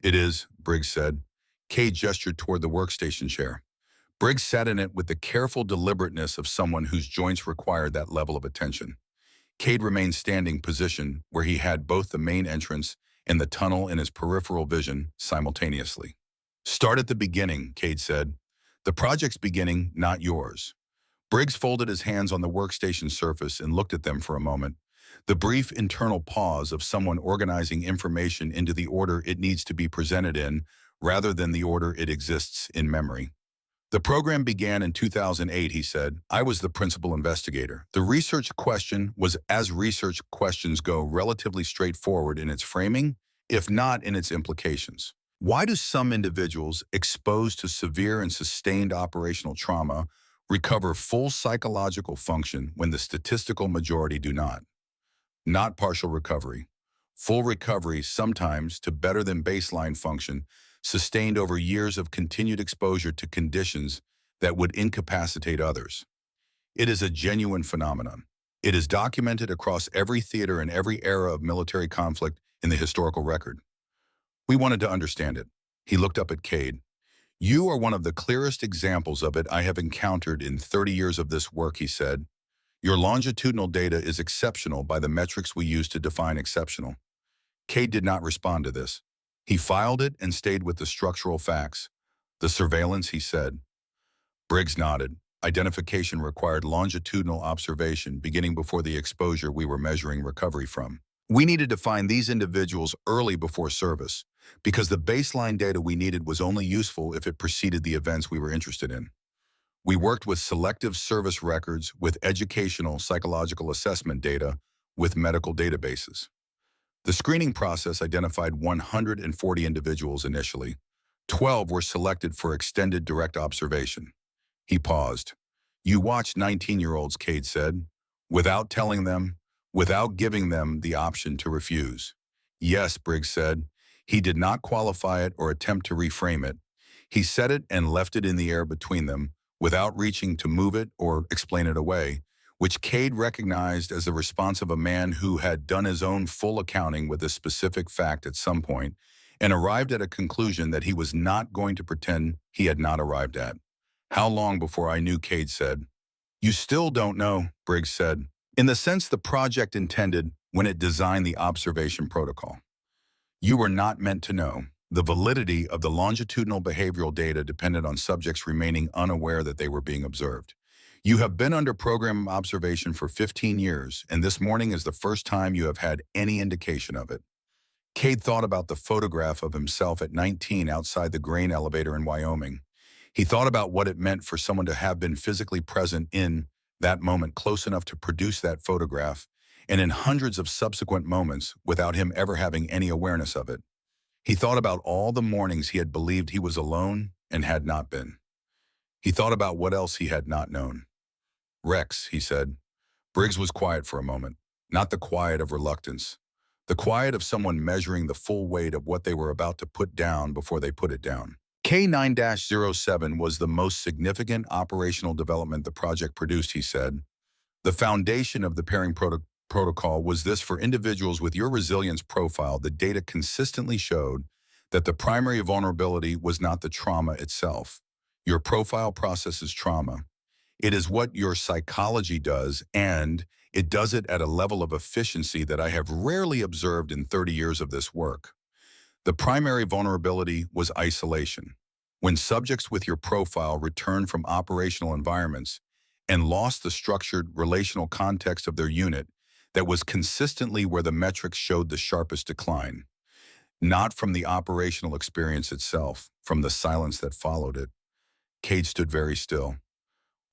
"It is," Briggs said. Cade gestured toward the workstation chair. Briggs sat in it with the careful deliberateness of someone whose joints required that level of attention. Cade remained standing position where he had both the main entrance and the tunnel in his peripheral vision simultaneously. "Start at the beginning," Cade said. "The project's beginning, not yours." Briggs folded his hands on the workstation surface and looked at them for a moment, the brief internal pause of someone organizing information into the order it needs to be presented in, rather than the order it exists in memory. "The program began in 2008, he said. "I was the principal investigator. The research question was, as research questions go, relatively straightforward in its framing, if not in its implications. Why do some individuals exposed to severe and sustained operational trauma recover full psychological function when the statistical majority do not? Not partial recovery. Full recovery, sometimes to better than baseline function, sustained over years of continued exposure to conditions that would incapacitate others. It is a genuine phenomenon. It is documented across every theater and every era of military conflict in the historical record. We wanted to understand it. He looked up at Cade. You are one of the clearest examples of it I have encountered in 30 years of this work, he said. Your longitudinal data is exceptional by the metrics we use to define exceptional. Cade did not respond to this. He filed it and stayed with the structural facts. The surveillance, he said. Briggs nodded. Identification required longitudinal observation beginning before the exposure we were measuring recovery from. We needed to find these individuals early before service, because the baseline data we needed was only useful if it preceded the events we were interested in. We worked with selective service records, with educational psychological assessment data, with medical databases. The screening process identified 140 individuals initially. 12 were selected for extended direct observation. He paused. You watched 19-year-olds, Cade said, without telling them, without giving them the option to refuse. Yes, Briggs said. He did not qualify it or attempt to reframe it. He said it and left it in the air between them, without reaching to move it or explain it away, which Cade recognized as the response of a man who had done his own full accounting with a specific fact at some point and arrived at a conclusion that he was not going to pretend he had not arrived at. How long before I knew, Cade said. You still don't know, Briggs said, in the sense the project intended when it designed the observation protocol. You were not meant to know. The validity of the longitudinal behavioral data depended on subjects remaining unaware that they were being observed. You have been under program observation for 15 years, and this morning is the first time you have had any indication of it. Cade thought about the photograph of himself at 19 outside the grain elevator in Wyoming. He thought about what it meant for someone to have been physically present in that moment, close enough to produce that photograph, and in hundreds of subsequent moments without him ever having any awareness of it. He thought about all the mornings he had believed he was alone and had not been. He thought about what else he had not known. Rex, he said. Briggs was quiet for a moment, not the quiet of reluctance, the quiet of someone measuring the full weight of what they were about to put down before they put it down. K9-07 was the most significant operational development the project produced, he said. The foundation of the pairing protocol was this: for individuals with your resilience profile, the data consistently showed that the primary vulnerability was not the trauma itself. Your profile processes trauma. It is what your psychology does, and it does it at a level of efficiency that I have rarely observed in 30 years of this work. The primary vulnerability was isolation. When subjects with your profile returned from operational environments and lost the structured relational context of their unit, that was consistently where the metrics showed the sharpest decline. Not from the operational experience itself, from the silence that followed it. Cade stood very still.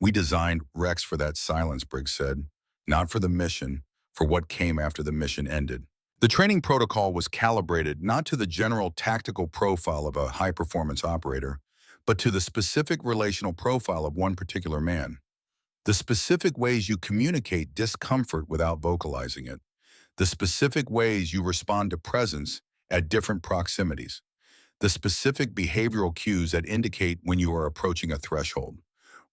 We designed Rex for that silence, Briggs said, not for the mission, for what came after the mission ended. The training protocol was calibrated not to the general tactical profile of a high-performance operator, but to the specific relational profile of one particular man. The specific ways you communicate discomfort without vocalizing it. The specific ways you respond to presence at different proximities. The specific behavioral cues that indicate when you are approaching a threshold.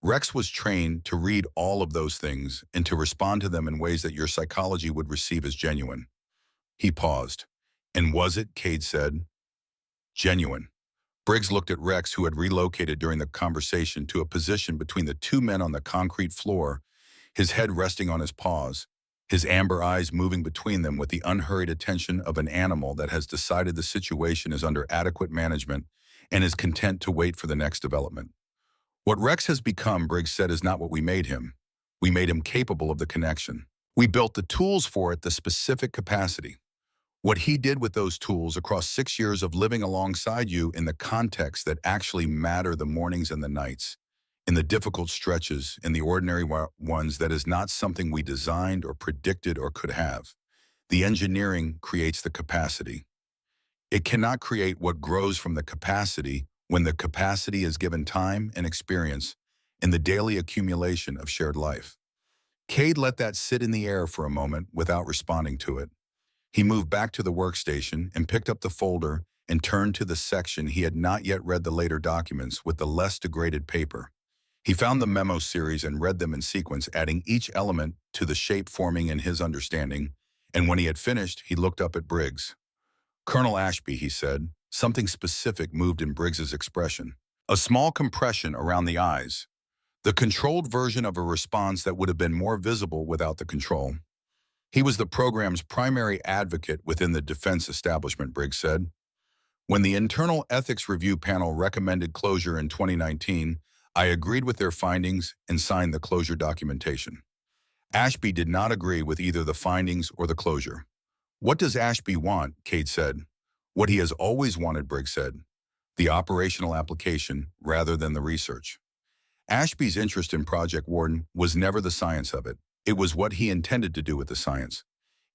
Rex was trained to read all of those things and to respond to them in ways that your psychology would receive as genuine. He paused. And was it, Cade said, genuine? Briggs looked at Rex, who had relocated during the conversation to a position between the two men on the concrete floor, his head resting on his paws, his amber eyes moving between them with the unhurried attention of an animal that has decided the situation is under adequate management and is content to wait for the next development. What Rex has become, Briggs said, is not what we made him. We made him capable of the connection. We built the tools for it, the specific capacity. What he did with those tools across 6 years of living alongside you in the context that actually matter, the mornings and the nights, in the difficult stretches, in the ordinary ones, that is not something we designed or predicted or could have. The engineering creates the capacity. It cannot create what grows from the capacity when the capacity is given time and experience in the daily accumulation of shared life. Cade let that sit in the air for a moment without responding to it. He moved back to the workstation and picked up the folder and turned to the section he had not yet read, the later documents with the less degraded paper. He found the memo series and read them in sequence, adding each element to the shape forming in his understanding, and when he had finished, he looked up at Briggs. Colonel Ashby, he said. Something specific moved in Briggs's expression. A small compression around the eyes. The controlled version of a response that would have been more visible without the control. He was the program's primary advocate within the defense establishment, Briggs said. When the Internal Ethics Review Panel recommended closure in 2019, I agreed with their findings and signed the closure documentation. Ashby did not agree with either the findings or the closure. What does Ashby want? Cade said. What he has always wanted, Briggs said. The operational application rather than the research. Ashby's interest in Project Warden was never the science of it. It was what he intended to do with the science.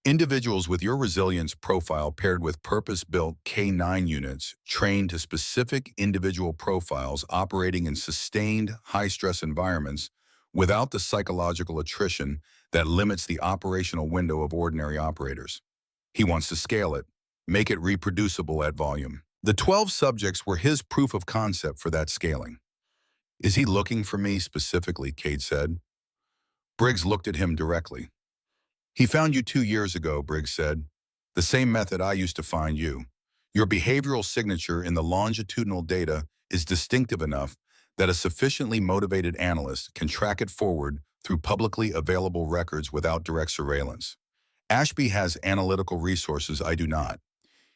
Individuals with your resilience profile paired with purpose-built K9 units trained to specific individual profiles operating in sustained high-stress environments without the psychological attrition that limits the operational window of ordinary operators. He wants to scale it, make it reproducible at volume. The 12 subjects were his proof of concept for that scaling. Is he looking for me specifically? Cade said. Briggs looked at him directly. He found you 2 years ago, Briggs said. The same method I used to find you. Your behavioral signature in the longitudinal data is distinctive enough that a sufficiently motivated analyst can track it forward through publicly available records without direct surveillance. Ashby has analytical resources I do not.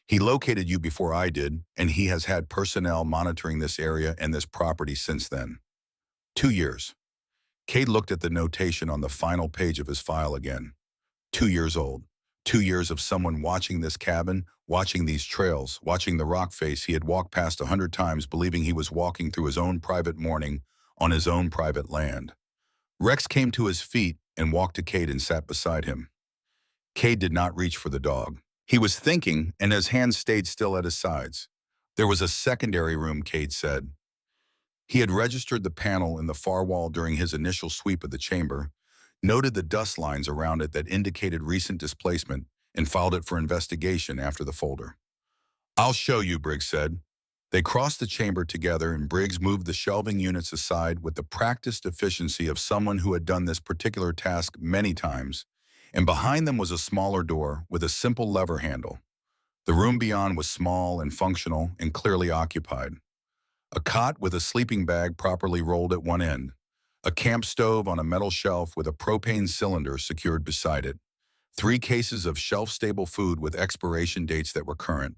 He located you before I did, and he has had personnel monitoring this area and this property since then. 2 years. Cade looked at the notation on the final page of his file again. 2 years old. 2 years of someone watching this cabin, watching these trails, watching the rock face he had walked past 100 times, believing he was walking through his own private morning on his own private land. Rex came to his feet and walked to Cade and sat beside him. Cade did not reach for the dog. He was thinking, and his hands stayed still at his sides. There was a secondary room, Cade said. He had registered the panel in the far wall during his initial sweep of the chamber, noted the dust lines around it that indicated recent displacement, and filed it for investigation after the folder. I'll show you, Briggs said. They crossed the chamber together, and Briggs moved the shelving units aside with the practiced efficiency of someone who had done this particular task many times, and behind them was a smaller door with a simple lever handle. The room beyond was small and functional and clearly occupied. A cot with a sleeping bag properly rolled at one end. A camp stove on a metal shelf with a propane cylinder secured beside it. 3 cases of shelf-stable food with expiration dates that were current.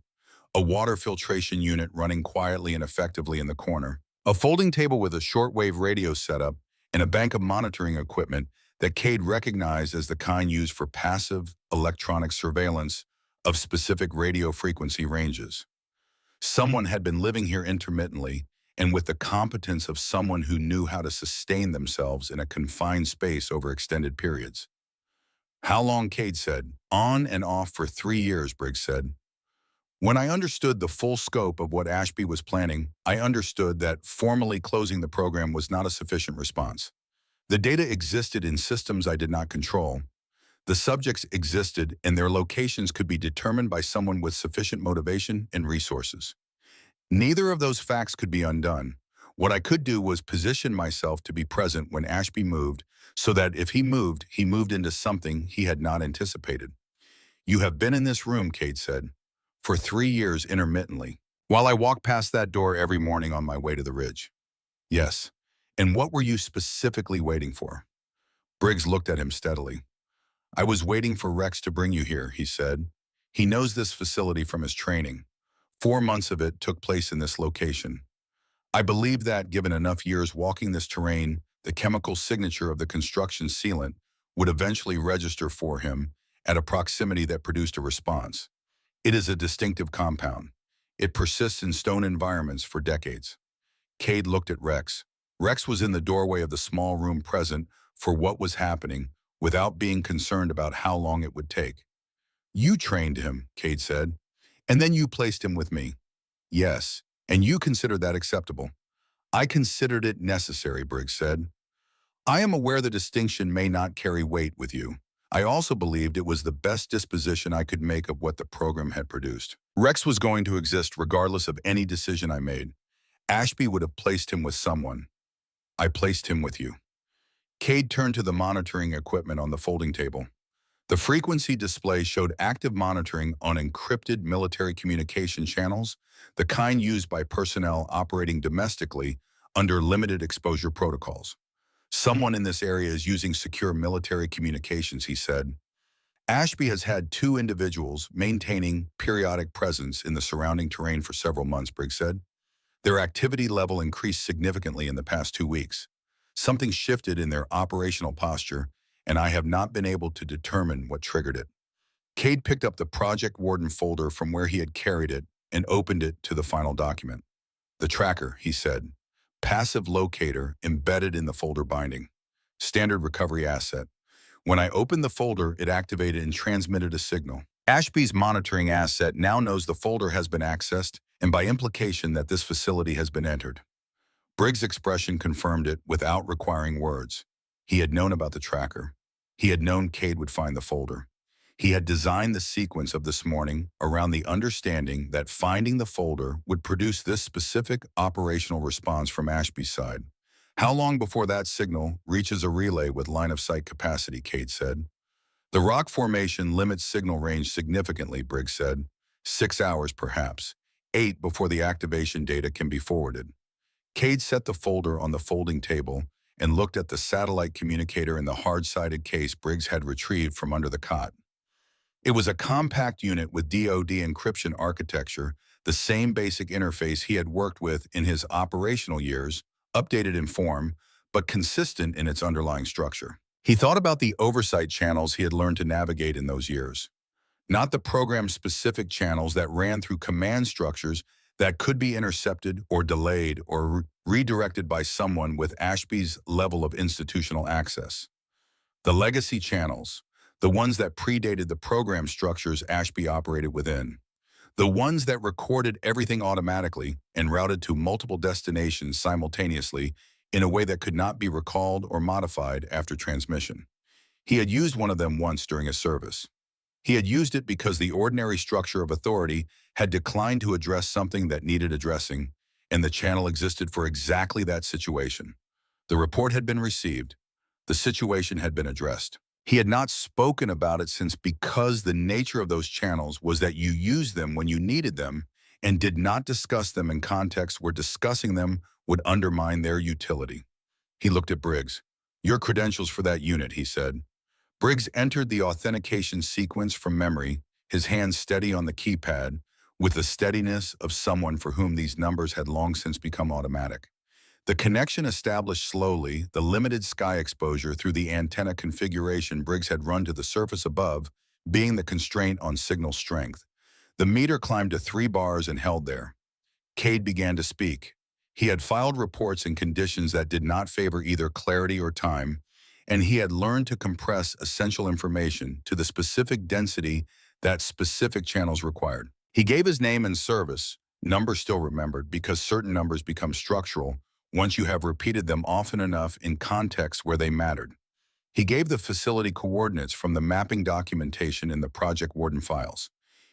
A water filtration unit running quietly and effectively in the corner. A folding table with a shortwave radio setup and a bank of monitoring equipment that Cade recognized as the kind used for passive electronic surveillance of specific radio frequency ranges. Someone had been living here intermittently and with the competence of someone who knew how to sustain themselves in a confined space over extended periods. How long? Cade said. On and off for 3 years, Briggs said. When I understood the full scope of what Ashby was planning, I understood that formally closing the program was not a sufficient response. The data existed in systems I did not control. The subjects existed, and their locations could be determined by someone with sufficient motivation and resources. Neither of those facts could be undone. What I could do was position myself to be present when Ashby moved, so that if he moved into something he had not anticipated. You have been in this room, Cade said, for 3 years intermittently, while I walked past that door every morning on my way to the ridge. Yes. And what were you specifically waiting for? Briggs looked at him steadily. I was waiting for Rex to bring you here, he said. He knows this facility from his training. 4 months of it took place in this location. I believe that, given enough years walking this terrain, the chemical signature of the construction sealant would eventually register for him at a proximity that produced a response. It is a distinctive compound. It persists in stone environments for decades. Cade looked at Rex. Rex was in the doorway of the small room present for what was happening without being concerned about how long it would take. You trained him, Cade said, and then you placed him with me. Yes, and you considered that acceptable. I considered it necessary, Briggs said. I am aware the distinction may not carry weight with you. I also believed it was the best disposition I could make of what the program had produced. Rex was going to exist regardless of any decision I made. Ashby would have placed him with someone. I placed him with you. Cade turned to the monitoring equipment on the folding table. The frequency display showed active monitoring on encrypted military communication channels, the kind used by personnel operating domestically under limited exposure protocols. Someone in this area is using secure military communications, he said. Ashby has had two individuals maintaining periodic presence in the surrounding terrain for several months, Briggs said. Their activity level increased significantly in the past 2 weeks. Something shifted in their operational posture, and I have not been able to determine what triggered it. Cade picked up the Project Warden folder from where he had carried it and opened it to the final document. The tracker, he said. Passive locator embedded in the folder binding. Standard recovery asset. When I opened the folder, it activated and transmitted a signal. Ashby's monitoring asset now knows the folder has been accessed, and by implication that this facility has been entered. Briggs' expression confirmed it without requiring words. He had known about the tracker. He had known Cade would find the folder. He had designed the sequence of this morning around the understanding that finding the folder would produce this specific operational response from Ashby's side. How long before that signal reaches a relay with line-of-sight capacity, Cade said. The rock formation limits signal range significantly, Briggs said. 6 hours, perhaps. 8 before the activation data can be forwarded. Cade set the folder on the folding table and looked at the satellite communicator in the hard-sided case Briggs had retrieved from under the cot. It was a compact unit with DoD encryption architecture, the same basic interface he had worked with in his operational years, updated in form, but consistent in its underlying structure. He thought about the oversight channels he had learned to navigate in those years. Not the program-specific channels that ran through command structures that could be intercepted or delayed or redirected by someone with Ashby's level of institutional access. The legacy channels, the ones that predated the program structures Ashby operated within. The ones that recorded everything automatically and routed to multiple destinations simultaneously in a way that could not be recalled or modified after transmission. He had used one of them once during his service. He had used it because the ordinary structure of authority had declined to address something that needed addressing, and the channel existed for exactly that situation. The report had been received. The situation had been addressed. He had not spoken about it since because the nature of those channels was that you used them when you needed them and did not discuss them in contexts where discussing them would undermine their utility. He looked at Briggs. Your credentials for that unit, he said. Briggs entered the authentication sequence from memory, his hand steady on the keypad, with the steadiness of someone for whom these numbers had long since become automatic. The connection established slowly, the limited sky exposure through the antenna configuration Briggs had run to the surface above, being the constraint on signal strength. The meter climbed to 3 bars and held there. Cade began to speak. He had filed reports in conditions that did not favor either clarity or time, and he had learned to compress essential information to the specific density that specific channels required. He gave his name and service, numbers still remembered because certain numbers become structural once you have repeated them often enough in contexts where they mattered. He gave the facility coordinates from the mapping documentation in the Project Warden files.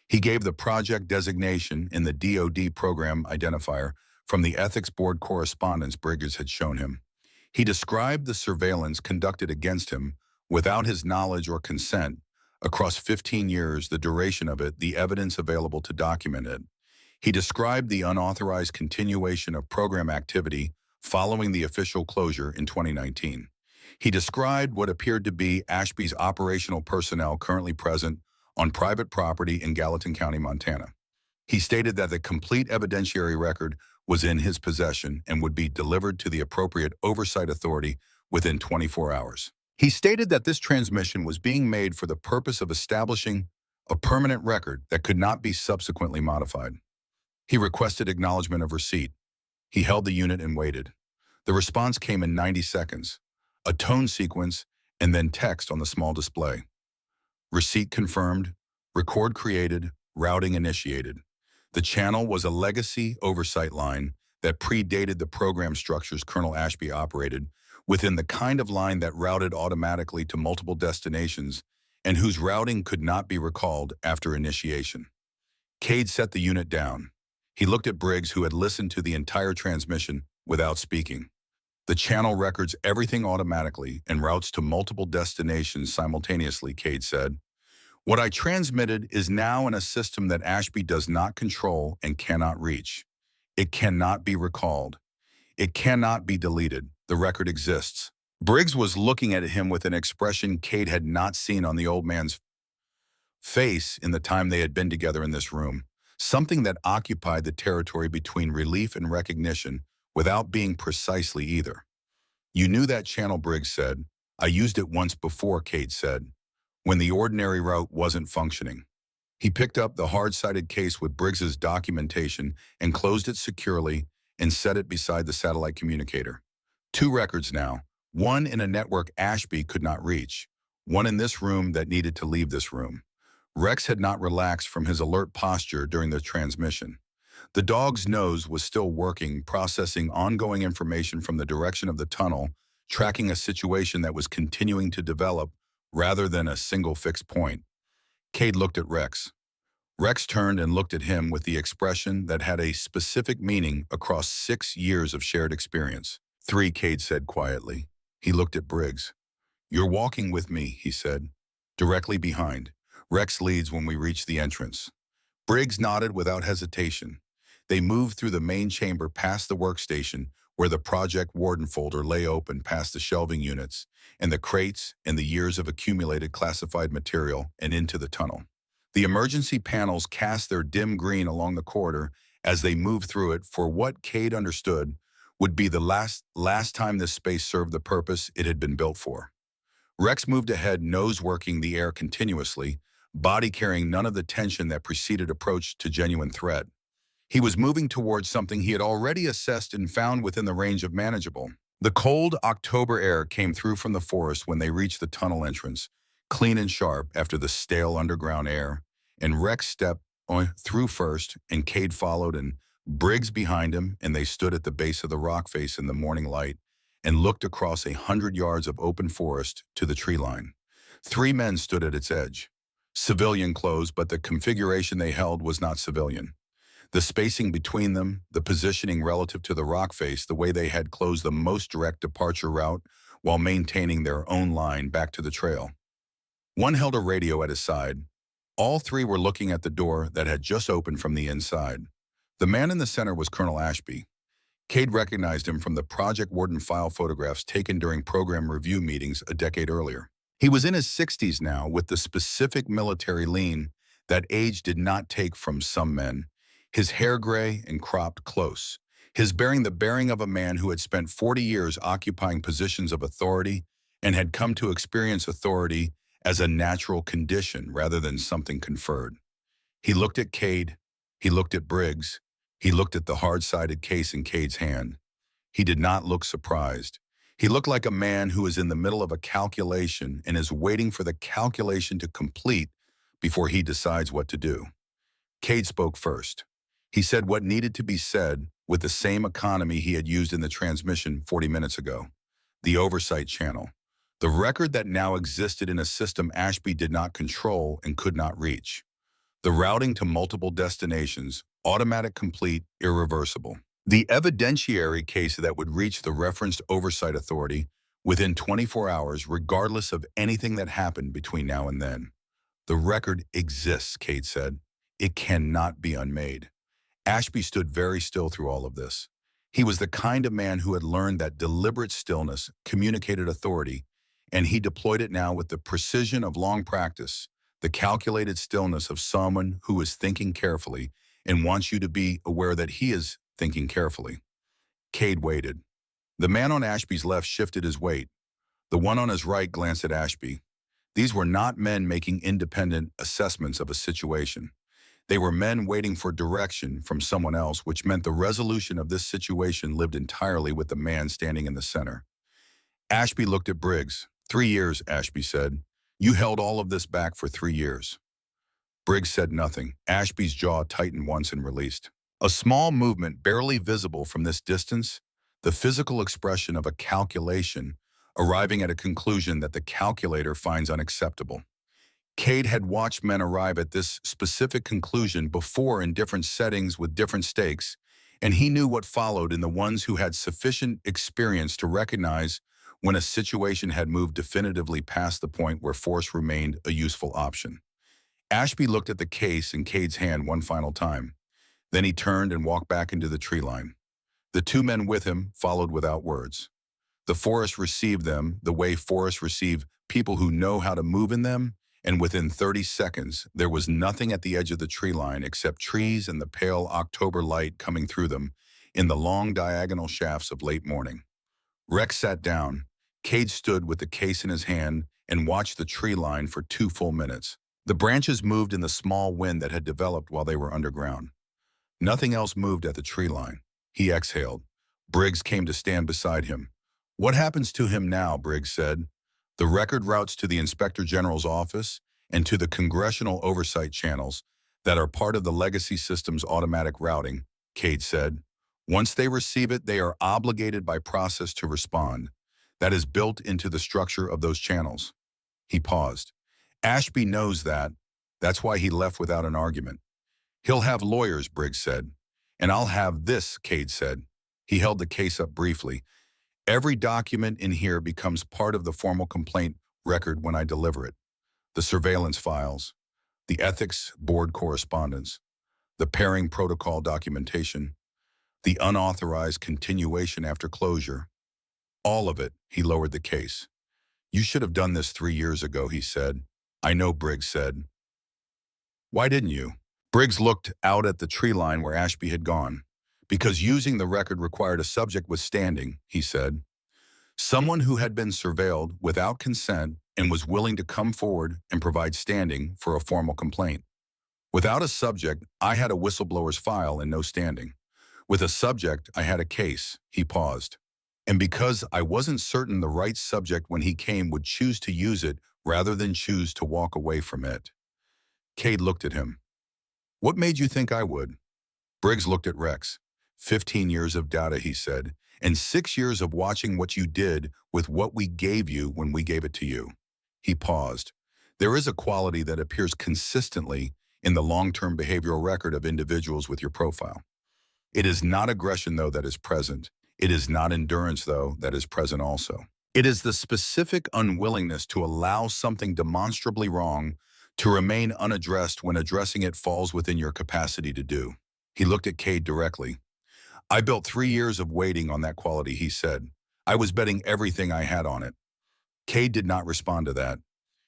He gave the project designation in the DoD program identifier from the Ethics Board correspondence Briggs had shown him. He described the surveillance conducted against him without his knowledge or consent across 15 years, the duration of it, the evidence available to document it. He described the unauthorized continuation of program activity following the official closure in 2019. He described what appeared to be Ashby's operational personnel currently present on private property in Gallatin County, Montana. He stated that the complete evidentiary record was in his possession and would be delivered to the appropriate oversight authority within 24 hours. He stated that this transmission was being made for the purpose of establishing a permanent record that could not be subsequently modified. He requested acknowledgement of receipt. He held the unit and waited. The response came in 90 seconds, a tone sequence, and then text on the small display. Receipt confirmed, record created, routing initiated. The channel was a legacy oversight line that predated the program structures Colonel Ashby operated within the kind of line that routed automatically to multiple destinations and whose routing could not be recalled after initiation. Cade set the unit down. He looked at Briggs, who had listened to the entire transmission without speaking. The channel records everything automatically and routes to multiple destinations simultaneously, Cade said. What I transmitted is now in a system that Ashby does not control and cannot reach. It cannot be recalled. It cannot be deleted. The record exists. Briggs was looking at him with an expression Kate had not seen on the old man's face in the time they had been together in this room, something that occupied the territory between relief and recognition without being precisely either. You knew that channel, Briggs said. I used it once before, Kate said, when the ordinary route wasn't functioning. He picked up the hard-sided case with Briggs's documentation and closed it securely and set it beside the satellite communicator. Two records now, one in a network Ashby could not reach, one in this room that needed to leave this room. Rex had not relaxed from his alert posture during the transmission. The dog's nose was still working, processing ongoing information from the direction of the tunnel, tracking a situation that was continuing to develop rather than a single fixed point. Cade looked at Rex. Rex turned and looked at him with the expression that had a specific meaning across 6 years of shared experience. 3, Cade said quietly. He looked at Briggs. You're walking with me, he said. Directly behind. Rex leads when we reach the entrance. Briggs nodded without hesitation. They moved through the main chamber past the workstation where the Project Warden folder lay open past the shelving units and the crates and the years of accumulated classified material and into the tunnel. The emergency panels cast their dim green along the corridor as they moved through it for what Cade understood would be the last time this space served the purpose it had been built for. Rex moved ahead, nose working the air continuously, body carrying none of the tension that preceded approach to genuine threat. He was moving towards something he had already assessed and found within the range of manageable. The cold October air came through from the forest when they reached the tunnel entrance, clean and sharp after the stale underground air, and Rex stepped through first, and Cade followed, and Briggs behind him, and they stood at the base of the rock face in the morning light and looked across 100 yards of open forest to the tree line. 3 men stood at its edge. Civilian clothes, but the configuration they held was not civilian. The spacing between them, the positioning relative to the rock face, the way they had closed the most direct departure route while maintaining their own line back to the trail. One held a radio at his side. All 3 were looking at the door that had just opened from the inside. The man in the center was Colonel Ashby. Cade recognized him from the Project Warden file photographs taken during program review meetings a decade earlier. He was in his 60s now, with the specific military lean that age did not take from some men. His hair gray and cropped close. His bearing the bearing of a man who had spent 40 years occupying positions of authority and had come to experience authority as a natural condition rather than something conferred. He looked at Cade. He looked at Briggs. He looked at the hard-sided case in Cade's hand. He did not look surprised. He looked like a man who is in the middle of a calculation and is waiting for the calculation to complete before he decides what to do. Cade spoke first. He said what needed to be said with the same economy he had used in the transmission 40 minutes ago. The oversight channel. The record that now existed in a system Ashby did not control and could not reach. The routing to multiple destinations, automatic, complete, irreversible. The evidentiary case that would reach the referenced oversight authority within 24 hours regardless of anything that happened between now and then. The record exists, Cade said. It cannot be unmade. Ashby stood very still through all of this. He was the kind of man who had learned that deliberate stillness communicated authority, and he deployed it now with the precision of long practice, the calculated stillness of someone who is thinking carefully and wants you to be aware that he is thinking carefully. Cade waited. The man on Ashby's left shifted his weight. The one on his right glanced at Ashby. These were not men making independent assessments of a situation. They were men waiting for direction from someone else, which meant the resolution of this situation lived entirely with the man standing in the center. Ashby looked at Briggs. 3 years, Ashby said. You held all of this back for 3 years. Briggs said nothing. Ashby's jaw tightened once and released. A small movement barely visible from this distance, the physical expression of a calculation, arriving at a conclusion that the calculator finds unacceptable. Cade had watched men arrive at this specific conclusion before in different settings with different stakes, and he knew what followed in the ones who had sufficient experience to recognize when a situation had moved definitively past the point where force remained a useful option. Ashby looked at the case in Cade's hand one final time. Then he turned and walked back into the tree line. The two men with him followed without words. The forest received them the way forests receive people who know how to move in them, and within 30 seconds, there was nothing at the edge of the tree line except trees and the pale October light coming through them in the long diagonal shafts of late morning. Rex sat down. Cade stood with the case in his hand and watched the tree line for 2 full minutes. The branches moved in the small wind that had developed while they were underground. Nothing else moved at the tree line. He exhaled. Briggs came to stand beside him. "What happens to him now?" Briggs said. "The record routes to the Inspector General's office and to the congressional oversight channels that are part of the legacy system's automatic routing," Cade said. "Once they receive it, they are obligated by process to respond. That is built into the structure of those channels." He paused. "Ashby knows that. That's why he left without an argument." "He'll have lawyers," Briggs said. "And I'll have this," Cade said. He held the case up briefly. "Every document in here becomes part of the formal complaint record when I deliver it. The surveillance files, the ethics board correspondence, the pairing protocol documentation, the unauthorized continuation after closure. All of it." He lowered the case. "You should have done this 3 years ago," he said. "I know," Briggs said. "Why didn't you?" Briggs looked out at the tree line where Ashby had gone. "Because using the record required a subject with standing," he said. "Someone who had been surveilled without consent and was willing to come forward and provide standing for a formal complaint. Without a subject, I had a whistleblower's file and no standing. With a subject, I had a case." He paused. "And because I wasn't certain the right subject when he came would choose to use it rather than choose to walk away from it." Cade looked at him. "What made you think I would?" Briggs looked at Rex. 15 years of data," he said, "and 6 years of watching what you did with what we gave you when we gave it to you." He paused. "There is a quality that appears consistently in the long-term behavioral record of individuals with your profile. It is not aggression, though, that is present. It is not endurance, though, that is present also. It is the specific unwillingness to allow something demonstrably wrong to remain unaddressed when addressing it falls within your capacity to do." He looked at Cade directly. "I built 3 years of waiting on that quality," he said. "I was betting everything I had on it." Cade did not respond to that.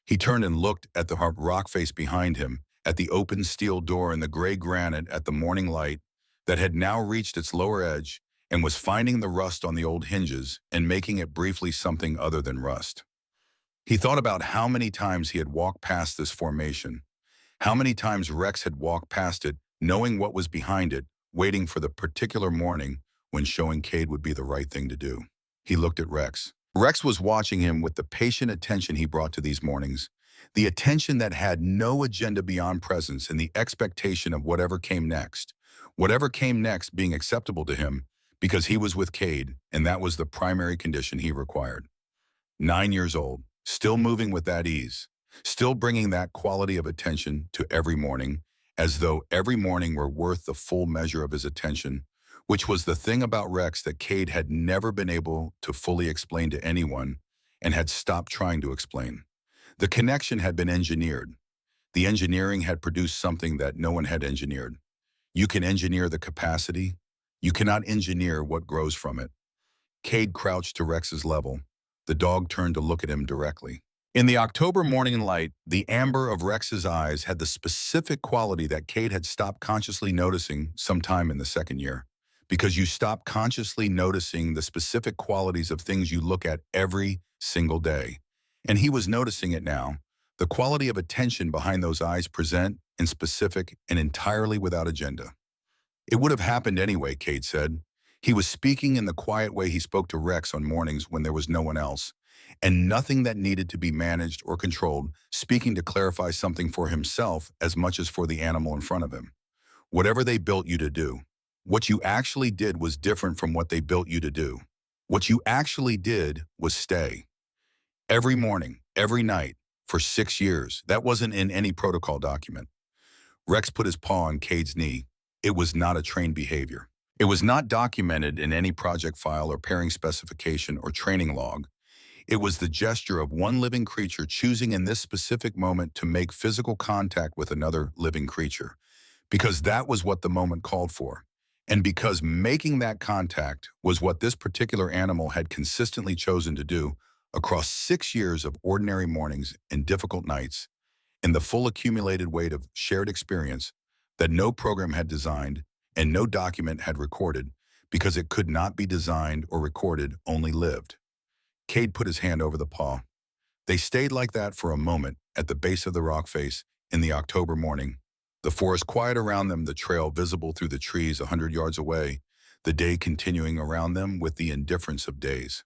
He turned and looked at the rock face behind him, at the open steel door and the gray granite at the morning light that had now reached its lower edge and was finding the rust on the old hinges and making it briefly something other than rust. He thought about how many times he had walked past this formation, how many times Rex had walked past it, knowing what was behind it, waiting for the particular morning when showing Cade would be the right thing to do. He looked at Rex. Rex was watching him with the patient attention he brought to these mornings, the attention that had no agenda beyond presence and the expectation of whatever came next being acceptable to him because he was with Cade, and that was the primary condition he required. 9 years old, still moving with that ease, still bringing that quality of attention to every morning, as though every morning were worth the full measure of his attention, which was the thing about Rex that Cade had never been able to fully explain to anyone and had stopped trying to explain. The connection had been engineered. The engineering had produced something that no one had engineered. You can engineer the capacity. You cannot engineer what grows from it. Cade crouched to Rex's level. The dog turned to look at him directly. In the October morning light, the amber of Rex's eyes had the specific quality that Cade had stopped consciously noticing sometime in the second year. Because you stop consciously noticing the specific qualities of things you look at every single day. And he was noticing it now. The quality of attention behind those eyes present and specific and entirely without agenda. "It would have happened anyway," Cade said. He was speaking in the quiet way he spoke to Rex on mornings when there was no one else, and nothing that needed to be managed or controlled, speaking to clarify something for himself as much as for the animal in front of him. "Whatever they built you to do, what you actually did was different from what they built you to do. What you actually did was stay. Every morning, every night, for 6 years. That wasn't in any protocol document." Rex put his paw on Cade's knee. It was not a trained behavior. It was not documented in any project file or pairing specification or training log. It was the gesture of one living creature choosing in this specific moment to make physical contact with another living creature, because that was what the moment called for. And because making that contact was what this particular animal had consistently chosen to do across 6 years of ordinary mornings and difficult nights, in the full accumulated weight of shared experience that no program had designed and no document had recorded, because it could not be designed or recorded, only lived. Cade put his hand over the paw. They stayed like that for a moment at the base of the rock face in the October morning, the forest quiet around them, the trail visible through the trees 100 yards away, the day continuing around them with the indifference of days.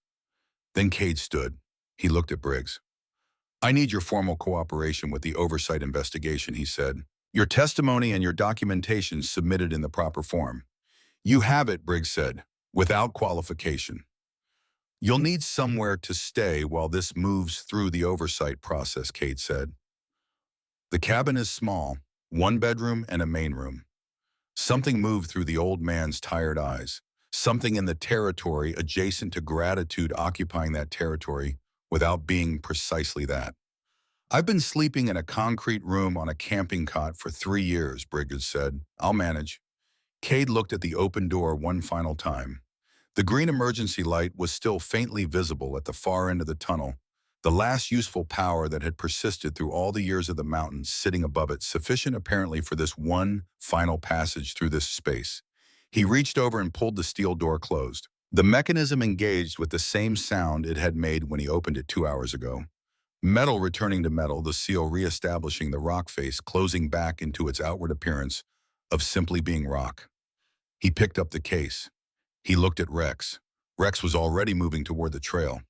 Then Cade stood. He looked at Briggs. "I need your formal cooperation with the oversight investigation," he said. "Your testimony and your documentation submitted in the proper form." "You have it," Briggs said, "without qualification. You'll need somewhere to stay while this moves through the oversight process," Cade said. "The cabin is small, one bedroom and a main room." Something moved through the old man's tired eyes, something in the territory adjacent to gratitude occupying that territory without being precisely that. "I've been sleeping in a concrete room on a camping cot for 3 years," Briggs said. "I'll manage." Cade looked at the open door one final time. The green emergency light was still faintly visible at the far end of the tunnel, the last useful power that had persisted through all the years of the mountains sitting above it, sufficient apparently for this one final passage through this space. He reached over and pulled the steel door closed. The mechanism engaged with the same sound it had made when he opened it 2 hours ago. Metal returning to metal, the seal reestablishing the rock face, closing back into its outward appearance of simply being rock. He picked up the case. He looked at Rex. Rex was already moving toward the trail.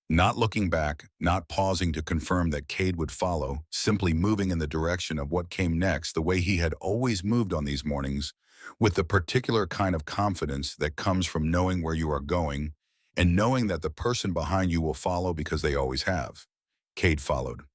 Not looking back, not pausing to confirm that Cade would follow, simply moving in the direction of what came next, the way he had always moved on these mornings, with the particular kind of confidence that comes from knowing where you are going and knowing that the person behind you will follow because they always have. Cade followed.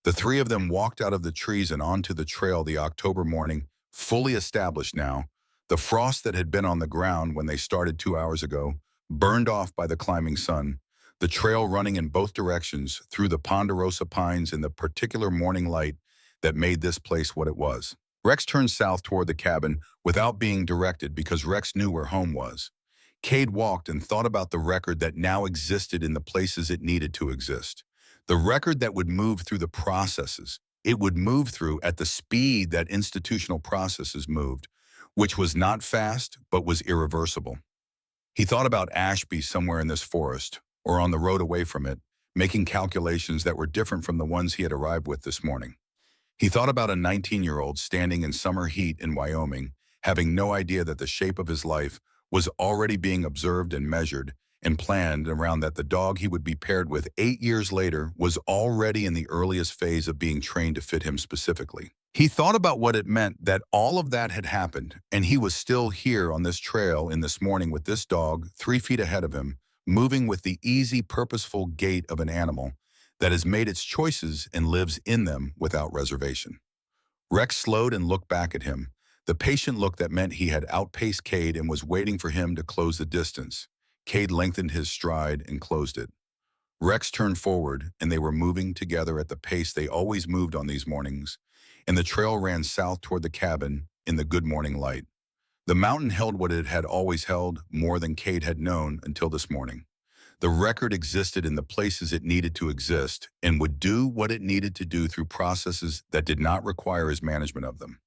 The three of them walked out of the trees and onto the trail the October morning, fully established now. The frost that had been on the ground when they started 2 hours ago, burned off by the climbing sun, the trail running in both directions through the ponderosa pines in the particular morning light that made this place what it was. Rex turned south toward the cabin without being directed because Rex knew where home was. Cade walked and thought about the record that now existed in the places it needed to exist. The record that would move through the processes it would move through at the speed that institutional processes moved, which was not fast, but was irreversible. He thought about Ashby somewhere in this forest, or on the road away from it, making calculations that were different from the ones he had arrived with this morning. He thought about a 19-year-old standing in summer heat in Wyoming, having no idea that the shape of his life was already being observed and measured and planned around that the dog he would be paired with 8 years later was already in the earliest phase of being trained to fit him specifically. He thought about what it meant that all of that had happened, and he was still here on this trail in this morning with this dog 3 feet ahead of him, moving with the easy, purposeful gait of an animal that has made its choices and lives in them without reservation. Rex slowed and looked back at him, the patient look that meant he had outpaced Cade and was waiting for him to close the distance. Cade lengthened his stride and closed it. Rex turned forward, and they were moving together at the pace they always moved on these mornings, and the trail ran south toward the cabin in the good morning light. The mountain held what it had always held, more than Cade had known until this morning. The record existed in the places it needed to exist and would do what it needed to do through processes that did not require his management of them.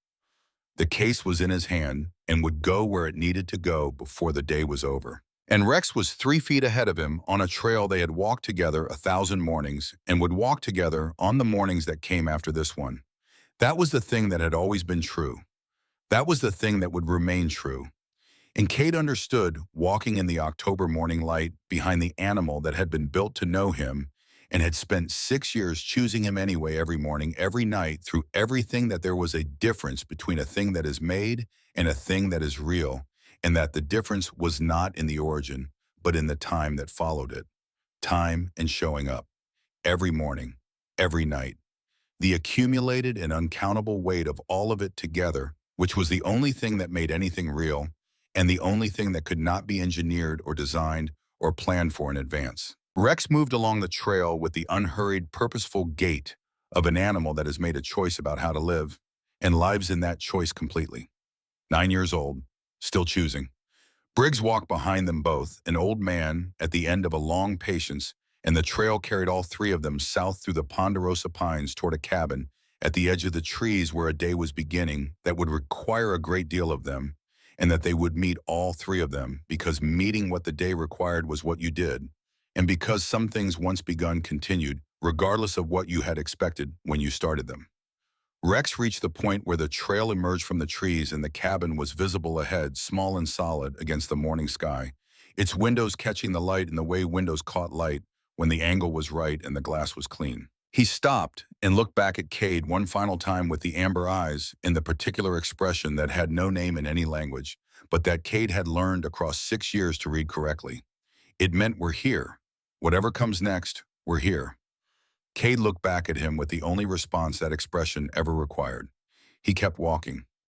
The case was in his hand and would go where it needed to go before the day was over. And Rex was 3 feet ahead of him on a trail they had walked together 1,000 mornings and would walk together on the mornings that came after this one. That was the thing that had always been true. That was the thing that would remain true. And Cade understood, walking in the October morning light behind the animal that had been built to know him and had spent 6 years choosing him anyway every morning, every night, through everything, that there was a difference between a thing that is made and a thing that is real, and that the difference was not in the origin, but in the time that followed it. Time and showing up. Every morning, every night. The accumulated and uncountable weight of all of it together, which was the only thing that made anything real, and the only thing that could not be engineered or designed or planned for in advance. Rex moved along the trail with the unhurried, purposeful gait of an animal that has made a choice about how to live and lives in that choice completely. 9 years old, still choosing. Briggs walked behind them both, an old man at the end of a long patience, and the trail carried all three of them south through the ponderosa pines toward a cabin at the edge of the trees where a day was beginning that would require a great deal of them, and that they would meet all three of them because meeting what the day required was what you did, and because some things once begun continued, regardless of what you had expected when you started them. Rex reached the point where the trail emerged from the trees and the cabin was visible ahead, small and solid against the morning sky, its windows catching the light in the way windows caught light when the angle was right and the glass was clean. He stopped and looked back at Cade one final time with the amber eyes in the particular expression that had no name in any language, but that Cade had learned across 6 years to read correctly. It meant we're here. Whatever comes next, we're here. Cade looked back at him with the only response that expression ever required. He kept walking,